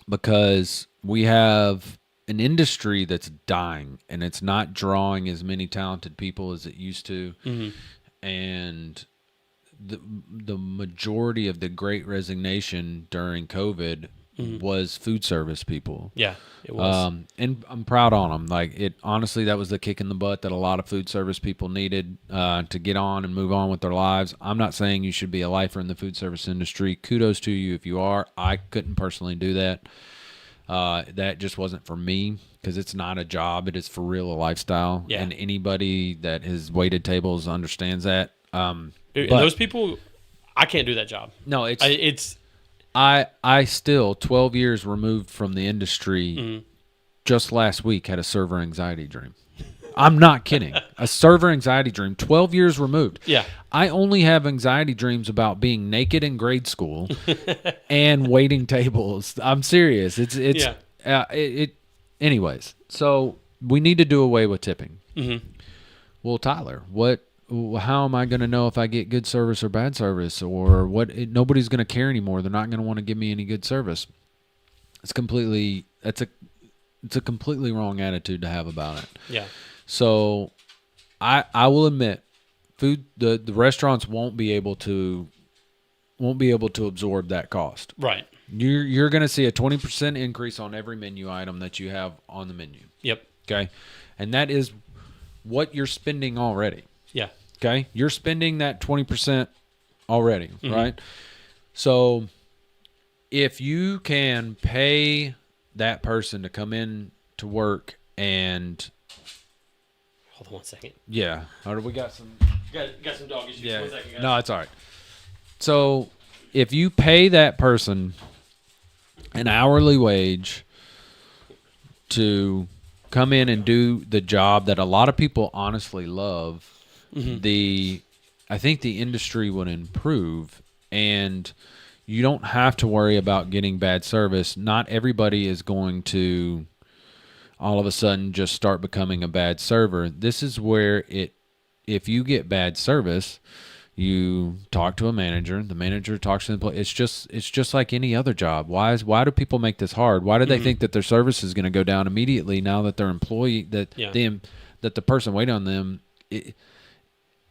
[SPEAKER 1] because we have an industry that's dying and it's not drawing as many talented people as it used to. And the majority of the Great Resignation during COVID was food service people.
[SPEAKER 2] Yeah, it was.
[SPEAKER 1] And I'm proud on them. Like honestly, that was the kick in the butt that a lot of food service people needed to get on and move on with their lives. I'm not saying you should be a lifer in the food service industry. Kudos to you if you are. I couldn't personally do that. That just wasn't for me because it's not a job. It is for real a lifestyle.
[SPEAKER 2] Yeah.
[SPEAKER 1] And anybody that has waited tables understands that.
[SPEAKER 2] And those people, I can't do that job.
[SPEAKER 1] No,
[SPEAKER 2] it's
[SPEAKER 1] I still 12 years removed from the industry. Just last week had a server anxiety dream. I'm not kidding. A server anxiety dream 12 years removed.
[SPEAKER 2] Yeah.
[SPEAKER 1] I only have anxiety dreams about being naked in grade school and waiting tables. I'm serious. Anyways, so we need to do away with tipping. Well, Tyler, how am I going to know if I get good service or bad service or what? Nobody's going to care anymore. They're not going to want to give me any good service. It's a completely wrong attitude to have about it.
[SPEAKER 2] Yeah.
[SPEAKER 1] So I will admit the restaurants won't be able to absorb that cost.
[SPEAKER 2] Right.
[SPEAKER 1] You're going to see a 20% increase on every menu item that you have on the menu.
[SPEAKER 2] Yep.
[SPEAKER 1] Okay? And that is what you're spending already.
[SPEAKER 2] Yeah.
[SPEAKER 1] Okay? You're spending that 20% already, right? So if you can pay that person to come in to work and
[SPEAKER 2] hold on 1 second.
[SPEAKER 1] Yeah. We got some
[SPEAKER 2] Got some dog issues.
[SPEAKER 1] Yeah.
[SPEAKER 2] 1 second, guys.
[SPEAKER 1] No, it's all right. So if you pay that person an hourly wage to come in and do the job that a lot of people honestly love, I think the industry would improve and you don't have to worry about getting bad service. Not everybody is going to all of a sudden just start becoming a bad server. This is where if you get bad service, you talk to a manager, the manager talks to the employee. It's just like any other job. Why do people make this hard? Why do they think that their service is going to go down immediately now that their employee that the person waiting on them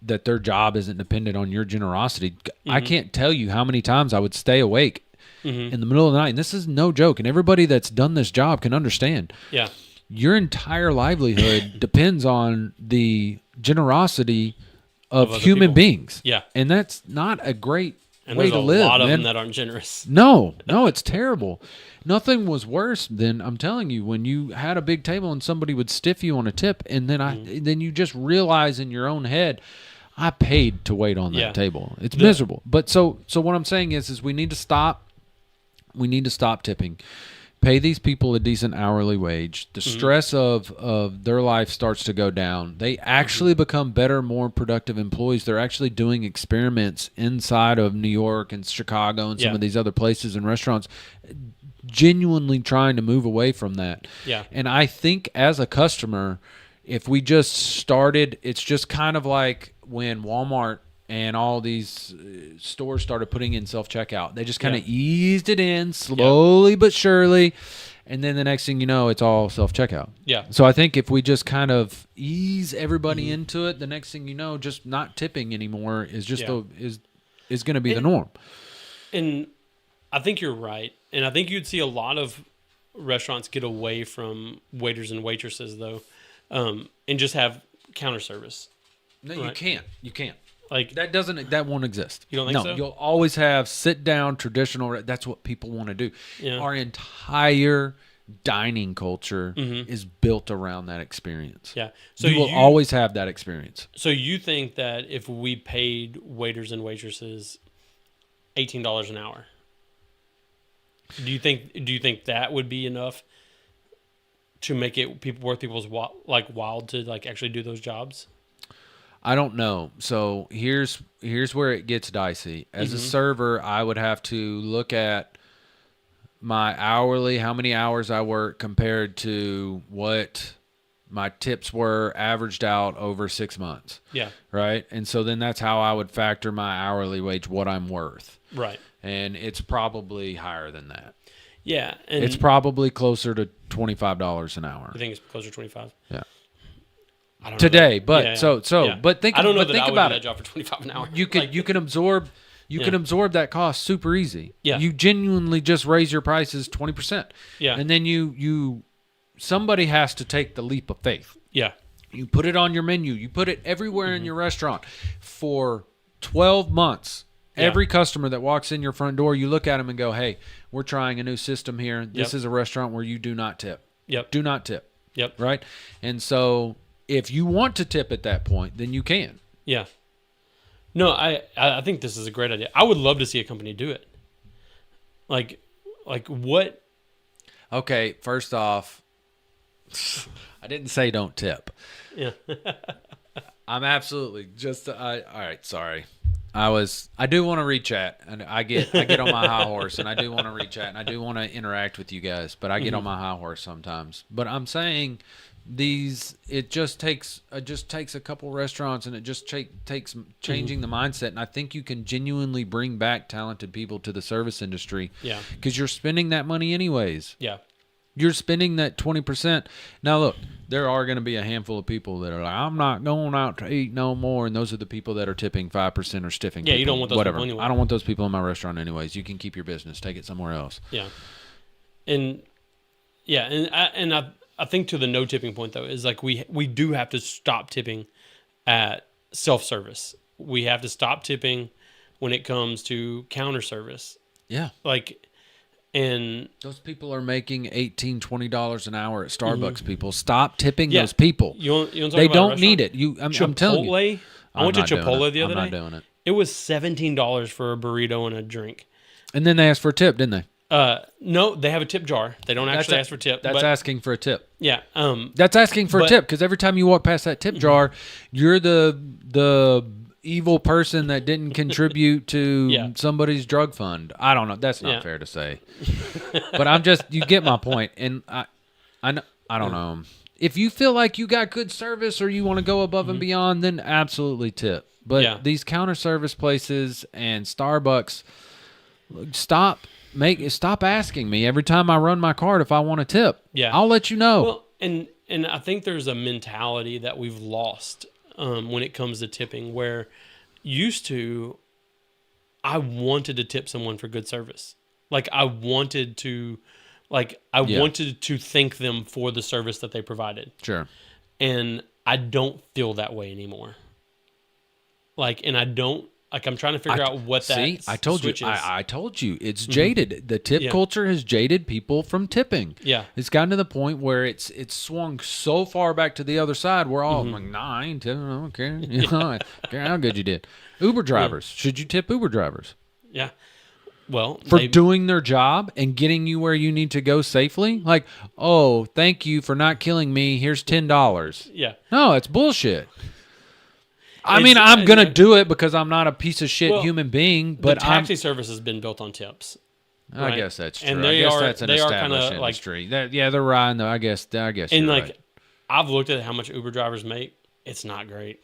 [SPEAKER 1] that their job isn't dependent on your generosity? I can't tell you how many times I would stay awake in the middle of the night, and this is no joke, and everybody that's done this job can understand.
[SPEAKER 2] Yeah.
[SPEAKER 1] Your entire livelihood depends on the generosity of human beings.
[SPEAKER 2] Yeah.
[SPEAKER 1] And that's not a great
[SPEAKER 2] And
[SPEAKER 1] way
[SPEAKER 2] there's
[SPEAKER 1] to
[SPEAKER 2] a
[SPEAKER 1] live.
[SPEAKER 2] lot of
[SPEAKER 1] man.
[SPEAKER 2] them that aren't generous.
[SPEAKER 1] No, it's terrible. Nothing was worse than, I'm telling you, when you had a big table and somebody would stiff you on a tip, and then you just realize in your own head, I paid to wait on that table. It's miserable. But so what I'm saying is we need to stop. We need to stop tipping. Pay these people a decent hourly wage. The stress of their life starts to go down. They actually become better, more productive employees. They're actually doing experiments inside of New York and Chicago and some of these other places and restaurants, genuinely trying to move away from that.
[SPEAKER 2] Yeah.
[SPEAKER 1] And I think as a customer, if we just started, it's just kind of like when Walmart and all these stores started putting in self-checkout. They just kind of eased it in slowly but surely. And then the next thing you know, it's all self-checkout.
[SPEAKER 2] Yeah.
[SPEAKER 1] So I think if we just kind of ease everybody into it, the next thing you know, just not tipping anymore is just is going to be the norm.
[SPEAKER 2] And I think you're right. And I think you'd see a lot of restaurants get away from waiters and waitresses, though, and just have counter service.
[SPEAKER 1] No, you can't. You can't.
[SPEAKER 2] Like
[SPEAKER 1] that won't exist.
[SPEAKER 2] You don't think so?
[SPEAKER 1] No, you'll always have sit down traditional. That's what people want to do.
[SPEAKER 2] Yeah.
[SPEAKER 1] Our entire dining culture is built around that experience.
[SPEAKER 2] Yeah. So
[SPEAKER 1] you will always have that experience.
[SPEAKER 2] So you think that if we paid waiters and waitresses $18 an hour, do you think that would be enough to make it worth people's wild to like actually do those jobs?
[SPEAKER 1] I don't know. So here's where it gets dicey. As a server, I would have to look at my hourly, how many hours I work compared to what my tips were averaged out over 6 months.
[SPEAKER 2] Yeah.
[SPEAKER 1] Right. And so then that's how I would factor my hourly wage, what I'm worth.
[SPEAKER 2] Right.
[SPEAKER 1] And it's probably higher than that.
[SPEAKER 2] Yeah. And
[SPEAKER 1] It's probably closer to $25 an hour.
[SPEAKER 2] I think it's closer to 25.
[SPEAKER 1] Yeah.
[SPEAKER 2] I don't
[SPEAKER 1] Today,
[SPEAKER 2] know
[SPEAKER 1] but
[SPEAKER 2] yeah.
[SPEAKER 1] so
[SPEAKER 2] Yeah.
[SPEAKER 1] but think
[SPEAKER 2] I don't know
[SPEAKER 1] but
[SPEAKER 2] that
[SPEAKER 1] think
[SPEAKER 2] I would
[SPEAKER 1] about
[SPEAKER 2] do
[SPEAKER 1] it.
[SPEAKER 2] that job for 25 an hour.
[SPEAKER 1] You can you can absorb can absorb that cost super easy.
[SPEAKER 2] Yeah.
[SPEAKER 1] You genuinely just raise your prices 20%.
[SPEAKER 2] Yeah.
[SPEAKER 1] And then you somebody has to take the leap of faith.
[SPEAKER 2] Yeah.
[SPEAKER 1] You put it on your menu. You put it everywhere in your restaurant for 12 months.
[SPEAKER 2] Yeah.
[SPEAKER 1] Every customer that walks in your front door, you look at them and go, "Hey, we're trying a new system here. This
[SPEAKER 2] Yep.
[SPEAKER 1] is a restaurant where you do not tip.
[SPEAKER 2] Yep.
[SPEAKER 1] Do not tip."
[SPEAKER 2] Yep.
[SPEAKER 1] Right? And so if you want to tip at that point, then you can.
[SPEAKER 2] Yeah. No, I think this is a great idea. I would love to see a company do it. Like what?
[SPEAKER 1] Okay, first off, I didn't say don't tip.
[SPEAKER 2] Yeah.
[SPEAKER 1] I'm absolutely just all right, sorry. I do want to rechat, and I get on my high horse, and I do want to rechat, and I do want to interact with you guys, but I get on my high horse sometimes. But I'm saying it just takes a couple restaurants, and it just takes changing the mindset, and I think you can genuinely bring back talented people to the service industry.
[SPEAKER 2] Yeah.
[SPEAKER 1] Because you're spending that money anyways.
[SPEAKER 2] Yeah.
[SPEAKER 1] You're spending that 20%. Now, look, there are going to be a handful of people that are like, I'm not going out to eat no more. And those are the people that are tipping 5% or stiffing.
[SPEAKER 2] Yeah,
[SPEAKER 1] people.
[SPEAKER 2] you don't want those
[SPEAKER 1] Whatever.
[SPEAKER 2] people anyway.
[SPEAKER 1] I don't want those people in my restaurant anyways. You can keep your business. Take it somewhere else.
[SPEAKER 2] Yeah. And I think to the no tipping point, though, is like we do have to stop tipping at self-service. We have to stop tipping when it comes to counter service.
[SPEAKER 1] Yeah.
[SPEAKER 2] And
[SPEAKER 1] those people are making $18, $20 an hour at Starbucks. People, stop tipping those people.
[SPEAKER 2] You want to talk
[SPEAKER 1] they
[SPEAKER 2] about
[SPEAKER 1] don't need it. I'm telling you.
[SPEAKER 2] Chipotle. I went to Chipotle the other day.
[SPEAKER 1] I'm not doing it.
[SPEAKER 2] It was $17 for a burrito and a drink.
[SPEAKER 1] And then they asked for a tip, didn't they?
[SPEAKER 2] No, they have a tip jar. They don't actually ask for tip.
[SPEAKER 1] That's asking for a tip.
[SPEAKER 2] Yeah.
[SPEAKER 1] That's asking for a tip, because every time you walk past that tip jar, you're the evil person that didn't contribute to somebody's drug fund. I don't know. That's not fair to say. But you get my point. And I don't know. If you feel like you got good service or you want to go above and beyond, then absolutely tip. But these counter service places and Starbucks, stop asking me every time I run my card if I want a tip.
[SPEAKER 2] Yeah.
[SPEAKER 1] I'll let you know.
[SPEAKER 2] Well, and I think there's a mentality that we've lost when it comes to tipping, where used to I wanted to tip someone for good service. Like I wanted to thank them for the service that they provided.
[SPEAKER 1] Sure.
[SPEAKER 2] And I don't feel that way anymore. I'm trying to figure out what that
[SPEAKER 1] See, I told
[SPEAKER 2] switch
[SPEAKER 1] you.
[SPEAKER 2] is.
[SPEAKER 1] I told you. It's jaded. The tip culture has jaded people from tipping.
[SPEAKER 2] Yeah.
[SPEAKER 1] It's gotten to the point where it's swung so far back to the other side. We're all like, nah, I ain't tipping. I don't care. You know, I don't care how good you did. Uber drivers. Should you tip Uber drivers?
[SPEAKER 2] Yeah. Well,
[SPEAKER 1] for doing their job and getting you where you need to go safely? Like, oh, thank you for not killing me. Here's $10.
[SPEAKER 2] Yeah.
[SPEAKER 1] No, it's bullshit. I mean, I'm going to do it because I'm not a piece of shit human being, but
[SPEAKER 2] the taxi service has been built on tips.
[SPEAKER 1] Right? I guess that's true.
[SPEAKER 2] And
[SPEAKER 1] I guess that's an established industry. They're riding though. I guess
[SPEAKER 2] and
[SPEAKER 1] you're right.
[SPEAKER 2] I've looked at how much Uber drivers make. It's not great.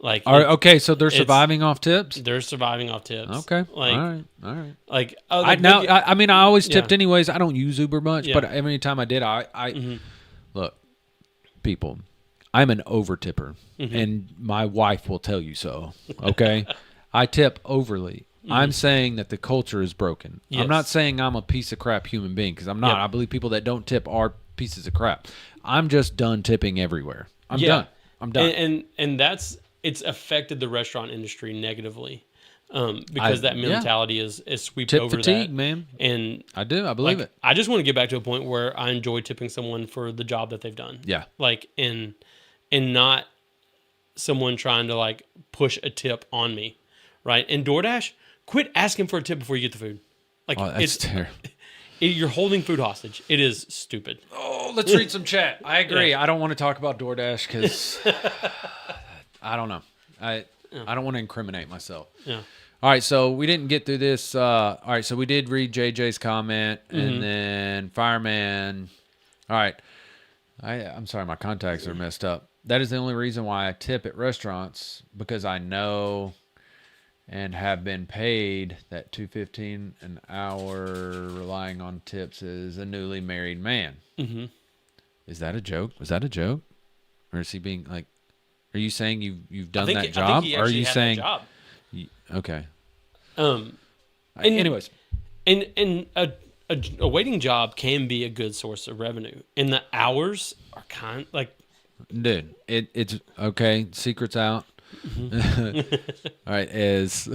[SPEAKER 1] Okay, so they're surviving off tips?
[SPEAKER 2] They're surviving off tips.
[SPEAKER 1] Okay. All right.
[SPEAKER 2] I
[SPEAKER 1] mean, I always tipped anyways. I don't use Uber much, but every time I did, look, people, I'm an over tipper, and my wife will tell you so. Okay, I tip overly. I'm saying that the culture is broken. Yes. I'm not saying I'm a piece of crap human being, because I'm not. I believe people that don't tip are pieces of crap. I'm just done tipping everywhere. I'm done.
[SPEAKER 2] And it's affected the restaurant industry negatively. Because that mentality is swept
[SPEAKER 1] tip
[SPEAKER 2] over
[SPEAKER 1] fatigue,
[SPEAKER 2] that.
[SPEAKER 1] Man.
[SPEAKER 2] And
[SPEAKER 1] I believe it.
[SPEAKER 2] I just want to get back to a point where I enjoy tipping someone for the job that they've done.
[SPEAKER 1] Yeah.
[SPEAKER 2] And not someone trying to push a tip on me, right? And DoorDash, quit asking for a tip before you get the food.
[SPEAKER 1] That's terrible.
[SPEAKER 2] You're holding food hostage. It is stupid.
[SPEAKER 1] Oh, let's read some chat. I agree. I don't want to talk about DoorDash because I don't know. I don't want to incriminate myself.
[SPEAKER 2] Yeah.
[SPEAKER 1] All right, so we didn't get through this. All right, so we did read JJ's comment, and then Fireman. All right, I'm sorry, my contacts are messed up. That is the only reason why I tip at restaurants, because I know and have been paid that $2.15 an hour relying on tips as a newly married man. Mm-hmm. Is that a joke? Was that a joke? Or is he being like, are you saying you've done that job?
[SPEAKER 2] I think he
[SPEAKER 1] or are you
[SPEAKER 2] had
[SPEAKER 1] saying
[SPEAKER 2] that job.
[SPEAKER 1] Okay.
[SPEAKER 2] Anyways, and a waiting job can be a good source of revenue, and the hours are kind like,
[SPEAKER 1] dude, it's okay. Secret's out. All right, as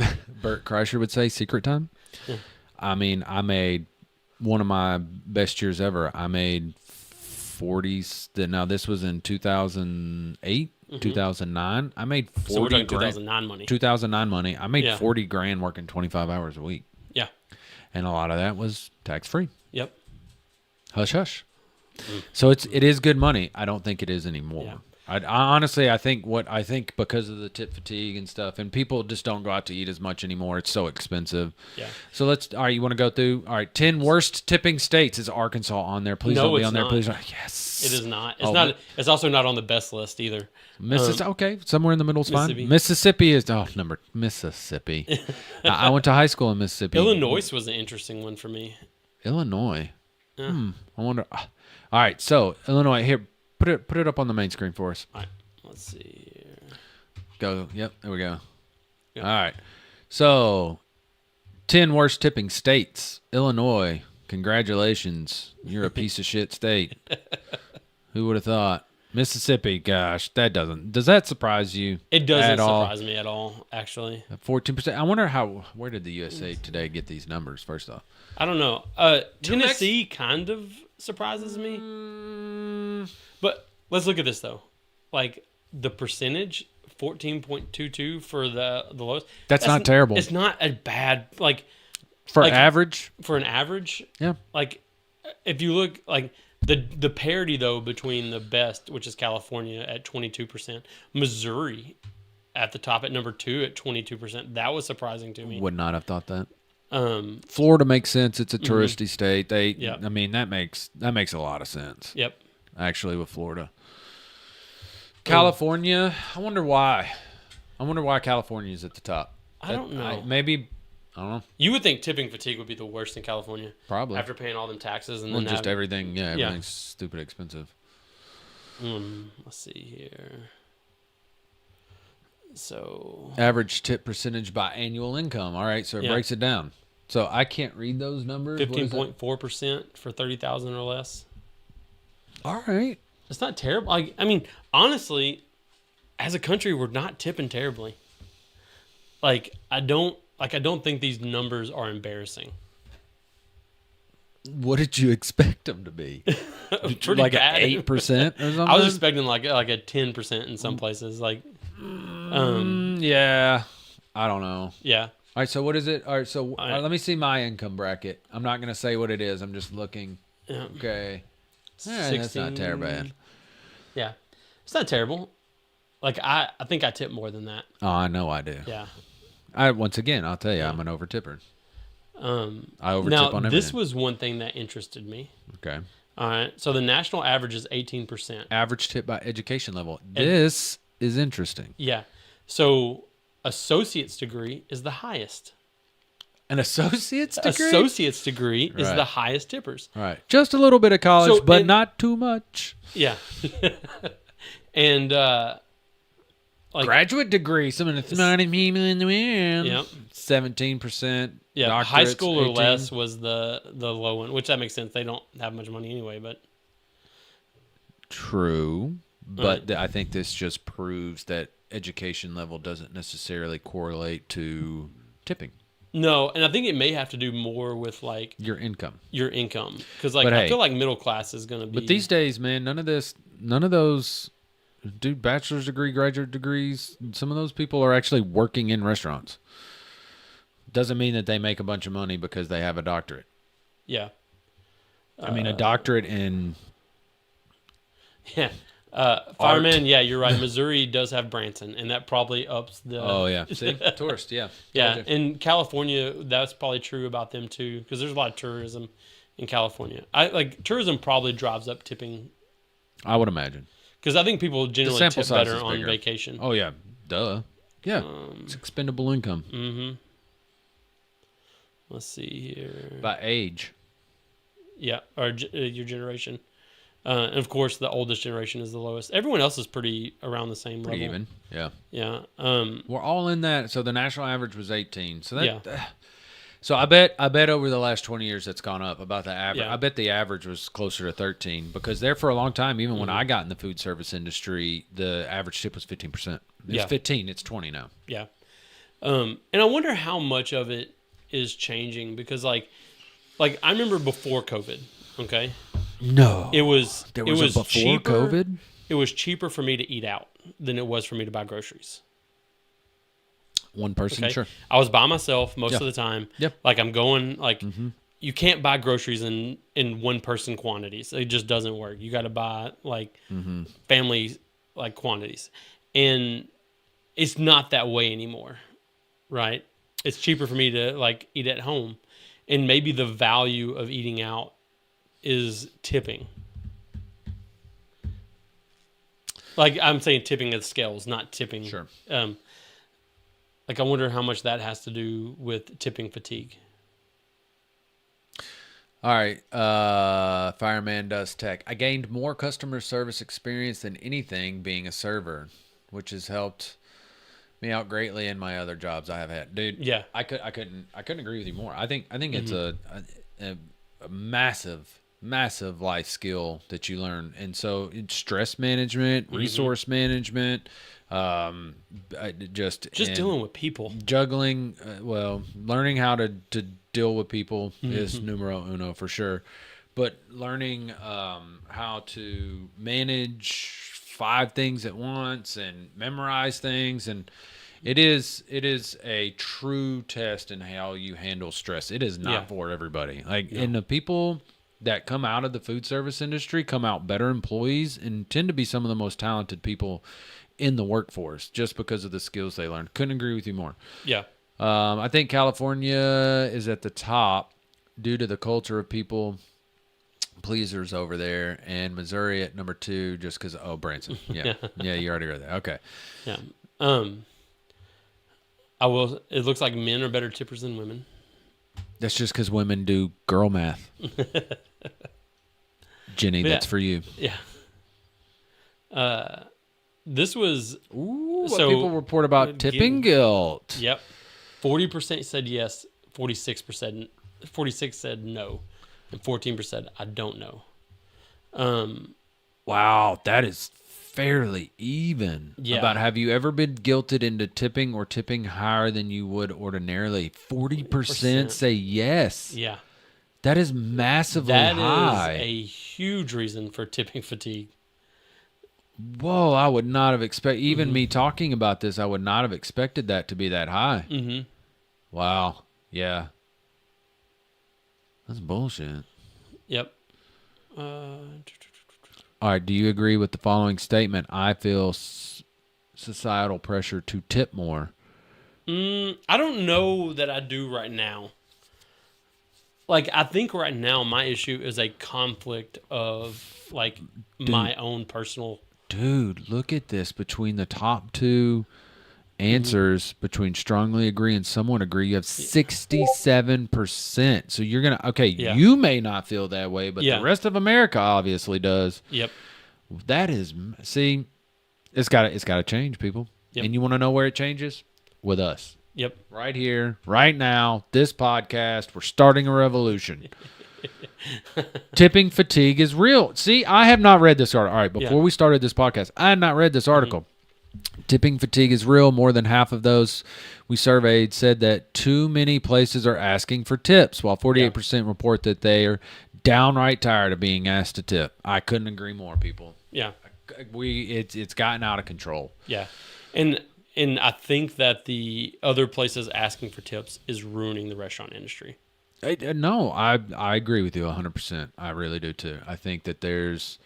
[SPEAKER 1] Bert Kreischer would say, secret time. Yeah. I mean, I made one of my best years ever. I made 40s. Now this was in 2008. 2009, I made 40
[SPEAKER 2] so we're talking
[SPEAKER 1] grand.
[SPEAKER 2] 2009 money.
[SPEAKER 1] 2009 money. I made 40 grand working 25 hours a week.
[SPEAKER 2] Yeah.
[SPEAKER 1] And a lot of that was tax free.
[SPEAKER 2] Yep.
[SPEAKER 1] Hush hush. So it is good money. I don't think it is anymore.
[SPEAKER 2] Yeah.
[SPEAKER 1] I honestly, I think because of the tip fatigue and stuff, and people just don't go out to eat as much anymore. It's so expensive.
[SPEAKER 2] Yeah.
[SPEAKER 1] So all right, you want to go through? All right, 10 worst tipping states. Is Arkansas on there? Please don't be on there. Please. Yes.
[SPEAKER 2] It is not. It's not. It's also not on the best list either.
[SPEAKER 1] Mississippi, okay, somewhere in the middle is fine. Mississippi is Mississippi. I went to high school in Mississippi.
[SPEAKER 2] Illinois was an interesting one for me.
[SPEAKER 1] Illinois. I wonder. All right, so Illinois here. Put it up on the main screen for us.
[SPEAKER 2] All right, let's see here.
[SPEAKER 1] Go. Yep, there we go.
[SPEAKER 2] Yep.
[SPEAKER 1] All right. So, 10 worst tipping states. Illinois. Congratulations. You're a piece of shit state. Who would have thought? Mississippi, gosh, does that surprise you?
[SPEAKER 2] It doesn't surprise me at all, actually.
[SPEAKER 1] 14%. I wonder where did the USA Today get these numbers, first off?
[SPEAKER 2] I don't know. Tennessee kind of surprises me. But let's look at this, though. Like, the percentage, 14.22 for the lowest.
[SPEAKER 1] That's not terrible.
[SPEAKER 2] It's not a bad,
[SPEAKER 1] average?
[SPEAKER 2] For an average?
[SPEAKER 1] Yeah.
[SPEAKER 2] Like, if you look, like, the parity, though, between the best, which is California at 22%, Missouri at the top at number 2 at 22%. That was surprising to me.
[SPEAKER 1] Would not have thought that. Florida makes sense. It's a touristy state. I mean, that makes a lot of sense.
[SPEAKER 2] Yep.
[SPEAKER 1] Actually, with Florida. California, I wonder why. California is at the top.
[SPEAKER 2] I don't know.
[SPEAKER 1] I don't know.
[SPEAKER 2] You would think tipping fatigue would be the worst in California.
[SPEAKER 1] Probably.
[SPEAKER 2] After paying all them taxes and
[SPEAKER 1] then
[SPEAKER 2] just
[SPEAKER 1] everything. Yeah, everything's stupid expensive.
[SPEAKER 2] Let's see here. So
[SPEAKER 1] average tip percentage by annual income. All right, so it breaks it down. So I can't read those numbers.
[SPEAKER 2] 15.4% for 30,000 or less.
[SPEAKER 1] All right.
[SPEAKER 2] It's not terrible. I mean, honestly, as a country, we're not tipping terribly. I don't think these numbers are embarrassing.
[SPEAKER 1] What did you expect them to be?
[SPEAKER 2] Pretty
[SPEAKER 1] like
[SPEAKER 2] bad.
[SPEAKER 1] 8% or something?
[SPEAKER 2] I was expecting like a 10% in some places.
[SPEAKER 1] Yeah. I don't know.
[SPEAKER 2] Yeah.
[SPEAKER 1] All right, so what is it? All right, so let me see my income bracket. I'm not going to say what it is. I'm just looking.
[SPEAKER 2] Yeah.
[SPEAKER 1] Okay. That's not terrible bad.
[SPEAKER 2] Yeah. It's not terrible. I think I tip more than that.
[SPEAKER 1] Oh, I know I do.
[SPEAKER 2] Yeah.
[SPEAKER 1] Once again, I'll tell you, I'm an over-tipper. I overtip
[SPEAKER 2] now,
[SPEAKER 1] on everything.
[SPEAKER 2] This was one thing that interested me.
[SPEAKER 1] Okay.
[SPEAKER 2] All right. So the national average is 18%.
[SPEAKER 1] Average tip by education level. This is interesting.
[SPEAKER 2] Yeah. So associate's degree is the highest.
[SPEAKER 1] An associate's degree?
[SPEAKER 2] Associate's degree is the highest tippers.
[SPEAKER 1] Right. Just a little bit of college, but not too much.
[SPEAKER 2] Yeah. And
[SPEAKER 1] graduate degree, some of the smartest people in the world.
[SPEAKER 2] Yep.
[SPEAKER 1] 17%.
[SPEAKER 2] Yeah, high school or less was the low one, which that makes sense. They don't have much money anyway, but
[SPEAKER 1] true. But I think this just proves that education level doesn't necessarily correlate to tipping.
[SPEAKER 2] No, and I think it may have to do more with
[SPEAKER 1] your income.
[SPEAKER 2] Because I feel like middle class is going to be.
[SPEAKER 1] But these days, man, none of those, dude, bachelor's degree, graduate degrees. Some of those people are actually working in restaurants. Doesn't mean that they make a bunch of money because they have a doctorate.
[SPEAKER 2] Yeah.
[SPEAKER 1] I mean, a doctorate in.
[SPEAKER 2] Yeah. Fireman, yeah, you're right. Missouri does have Branson, and that probably ups the.
[SPEAKER 1] Oh yeah, see, tourist, yeah,
[SPEAKER 2] Yeah,
[SPEAKER 1] Told you.
[SPEAKER 2] in California, that's probably true about them too, because there's a lot of tourism in California. Tourism probably drives up tipping,
[SPEAKER 1] I would imagine.
[SPEAKER 2] because I think people generally
[SPEAKER 1] sample
[SPEAKER 2] tip
[SPEAKER 1] size
[SPEAKER 2] better
[SPEAKER 1] is
[SPEAKER 2] on
[SPEAKER 1] bigger.
[SPEAKER 2] vacation.
[SPEAKER 1] Oh yeah, duh, yeah, it's expendable income
[SPEAKER 2] Mm-hmm. Let's see here.
[SPEAKER 1] by age.
[SPEAKER 2] Yeah, or your generation. And of course, the oldest generation is the lowest. Everyone else is pretty around the same
[SPEAKER 1] Pretty
[SPEAKER 2] level.
[SPEAKER 1] even, yeah.
[SPEAKER 2] Yeah.
[SPEAKER 1] We're all in that. So the national average was 18. So that, so I bet over the last 20 years that's gone up about the average.
[SPEAKER 2] Yeah.
[SPEAKER 1] I bet the average was closer to 13 because there for a long time, even when I got in the food service industry, the average tip was 15%. It's 15. It's 20 now.
[SPEAKER 2] Yeah. And I wonder how much of it is changing because like I remember before COVID. Okay.
[SPEAKER 1] No,
[SPEAKER 2] It was
[SPEAKER 1] there was a before
[SPEAKER 2] cheaper,
[SPEAKER 1] COVID.
[SPEAKER 2] It was cheaper for me to eat out than it was for me to buy groceries.
[SPEAKER 1] One person,
[SPEAKER 2] Okay.
[SPEAKER 1] sure.
[SPEAKER 2] I was by myself most of the time.
[SPEAKER 1] Yep.
[SPEAKER 2] Like I'm going you can't buy groceries in one person quantities. It just doesn't work. You got to buy like family like quantities. And it's not that way anymore. Right? It's cheaper for me to like eat at home. And maybe the value of eating out is tipping. Like I'm saying tipping at scales, not tipping.
[SPEAKER 1] Sure.
[SPEAKER 2] Like I wonder how much that has to do with tipping fatigue.
[SPEAKER 1] All right. Fireman does tech. I gained more customer service experience than anything being a server, which has helped me out greatly in my other jobs I have had. Dude,
[SPEAKER 2] Yeah.
[SPEAKER 1] I couldn't agree with you more. I think it's a massive life skill that you learn. And so it's stress management, resource management, just
[SPEAKER 2] dealing with people.
[SPEAKER 1] juggling, learning how to deal with people is numero uno for sure. But learning how to manage 5 things at once and memorize things, and it is a true test in how you handle stress. It is not for everybody. And the people that come out of the food service industry come out better employees and tend to be some of the most talented people in the workforce just because of the skills they learned. Couldn't agree with you more.
[SPEAKER 2] Yeah.
[SPEAKER 1] I think California is at the top due to the culture of people pleasers over there, and Missouri at number 2 just because Branson. Yeah, you already read that. Okay.
[SPEAKER 2] Yeah. It looks like men are better tippers than women.
[SPEAKER 1] That's just because women do girl math. Jenny, that's for you.
[SPEAKER 2] Yeah. This was
[SPEAKER 1] Ooh,
[SPEAKER 2] So,
[SPEAKER 1] what people report about tipping guilt.
[SPEAKER 2] Yep. 40% said yes, 46 said no, and 14% said I don't know.
[SPEAKER 1] Wow, that is fairly even.
[SPEAKER 2] Yeah.
[SPEAKER 1] About have you ever been guilted into tipping or tipping higher than you would ordinarily? 40% say yes.
[SPEAKER 2] Yeah.
[SPEAKER 1] That is massively
[SPEAKER 2] That
[SPEAKER 1] high.
[SPEAKER 2] is a huge reason for tipping fatigue.
[SPEAKER 1] Whoa, I would not have expected, even me talking about this, I would not have expected that to be that high.
[SPEAKER 2] Mm-hmm.
[SPEAKER 1] Wow. Yeah. That's bullshit.
[SPEAKER 2] Yep.
[SPEAKER 1] All right. Do you agree with the following statement? I feel societal pressure to tip more.
[SPEAKER 2] I don't know that I do right now. Like, I think right now my issue is a conflict of, like, my own personal...
[SPEAKER 1] Dude, look at this. Between the top 2 answers, between strongly agree and somewhat agree, you have 67%. So you're going to... Okay, you may not feel that way, but the rest of America obviously does.
[SPEAKER 2] Yep.
[SPEAKER 1] That is... See, it's got to change, people.
[SPEAKER 2] Yep.
[SPEAKER 1] And you want to know where it changes? With us.
[SPEAKER 2] Yep.
[SPEAKER 1] Right here, right now, this podcast, we're starting a revolution. Tipping fatigue is real. See, I have not read this article. All right, before we started this podcast, I had not read this article. Tipping fatigue is real. More than half of those we surveyed said that too many places are asking for tips, while 48% report that they are downright tired of being asked to tip. I couldn't agree more, people.
[SPEAKER 2] Yeah.
[SPEAKER 1] It's gotten out of control.
[SPEAKER 2] Yeah. And I think that the other places asking for tips is ruining the restaurant industry.
[SPEAKER 1] No, I agree with you 100%. I really do too. I think that there's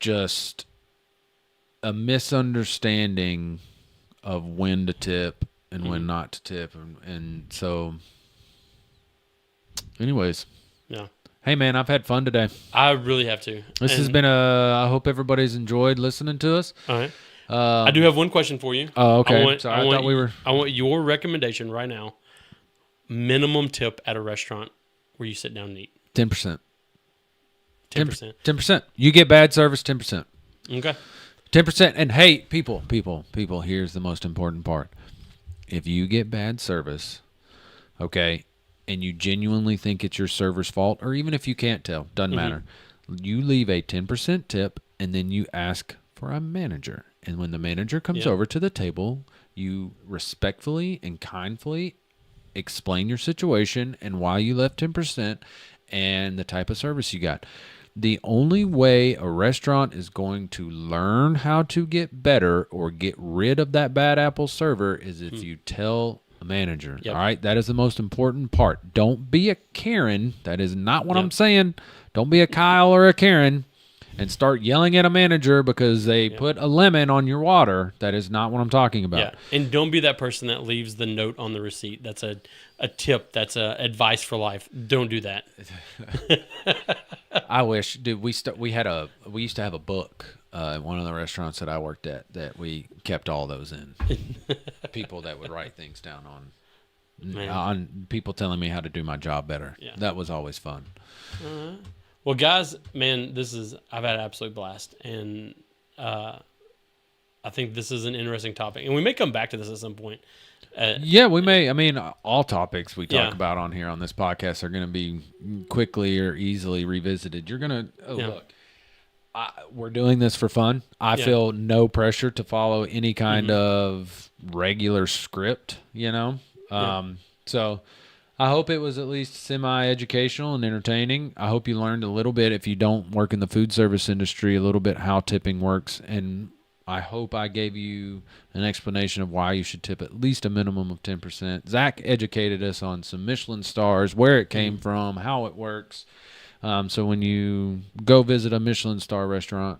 [SPEAKER 1] just a misunderstanding of when to tip and when not to tip, and so. Anyways,
[SPEAKER 2] Yeah.
[SPEAKER 1] Hey man, I've had fun today.
[SPEAKER 2] I really have to.
[SPEAKER 1] This has been I hope everybody's enjoyed listening to us.
[SPEAKER 2] All right. I do have one question for you.
[SPEAKER 1] Oh, okay.
[SPEAKER 2] I
[SPEAKER 1] thought we were.
[SPEAKER 2] I want your recommendation right now. Minimum tip at a restaurant where you sit down and eat.
[SPEAKER 1] 10%.
[SPEAKER 2] 10%.
[SPEAKER 1] 10%. You get bad service, 10%.
[SPEAKER 2] Okay.
[SPEAKER 1] 10%. And hey, people, here's the most important part. If you get bad service, okay, and you genuinely think it's your server's fault, or even if you can't tell, doesn't matter. You leave a 10% tip, and then you ask for a manager. And when the manager comes over to the table, you respectfully and kindly explain your situation and why you left 10% and the type of service you got. The only way a restaurant is going to learn how to get better or get rid of that bad apple server is if you tell a manager.
[SPEAKER 2] Yep.
[SPEAKER 1] All right? That is the most important part. Don't be a Karen. That is not what I'm saying. Don't be a Kyle or a Karen and start yelling at a manager because they put a lemon on your water. That is not what I'm talking about.
[SPEAKER 2] Yeah, and don't be that person that leaves the note on the receipt. That's a tip. That's advice for life. Don't do that.
[SPEAKER 1] I wish, dude. We used to have a book at one of the restaurants that I worked at that we kept all those in. People that would write things down on people telling me how to do my job better.
[SPEAKER 2] Yeah.
[SPEAKER 1] That was always fun.
[SPEAKER 2] Well, guys, man, I've had an absolute blast, and I think this is an interesting topic, and we may come back to this at some point.
[SPEAKER 1] Yeah, we may. I mean, all topics we talk about on here on this podcast are going to be quickly or easily revisited. You're going to look. We're doing this for fun. I feel no pressure to follow any kind of regular script. So. I hope it was at least semi-educational and entertaining. I hope you learned a little bit, if you don't work in the food service industry, a little bit how tipping works. And I hope I gave you an explanation of why you should tip at least a minimum of 10%. Zach educated us on some Michelin stars, where it came from, how it works. So when you go visit a Michelin star restaurant,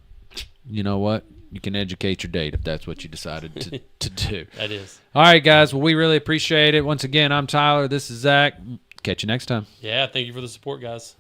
[SPEAKER 1] you know what? You can educate your date if that's what you decided to do.
[SPEAKER 2] That is.
[SPEAKER 1] All right, guys. Well, we really appreciate it. Once again, I'm Tyler. This is Zach. Catch you next time.
[SPEAKER 2] Yeah, thank you for the support, guys.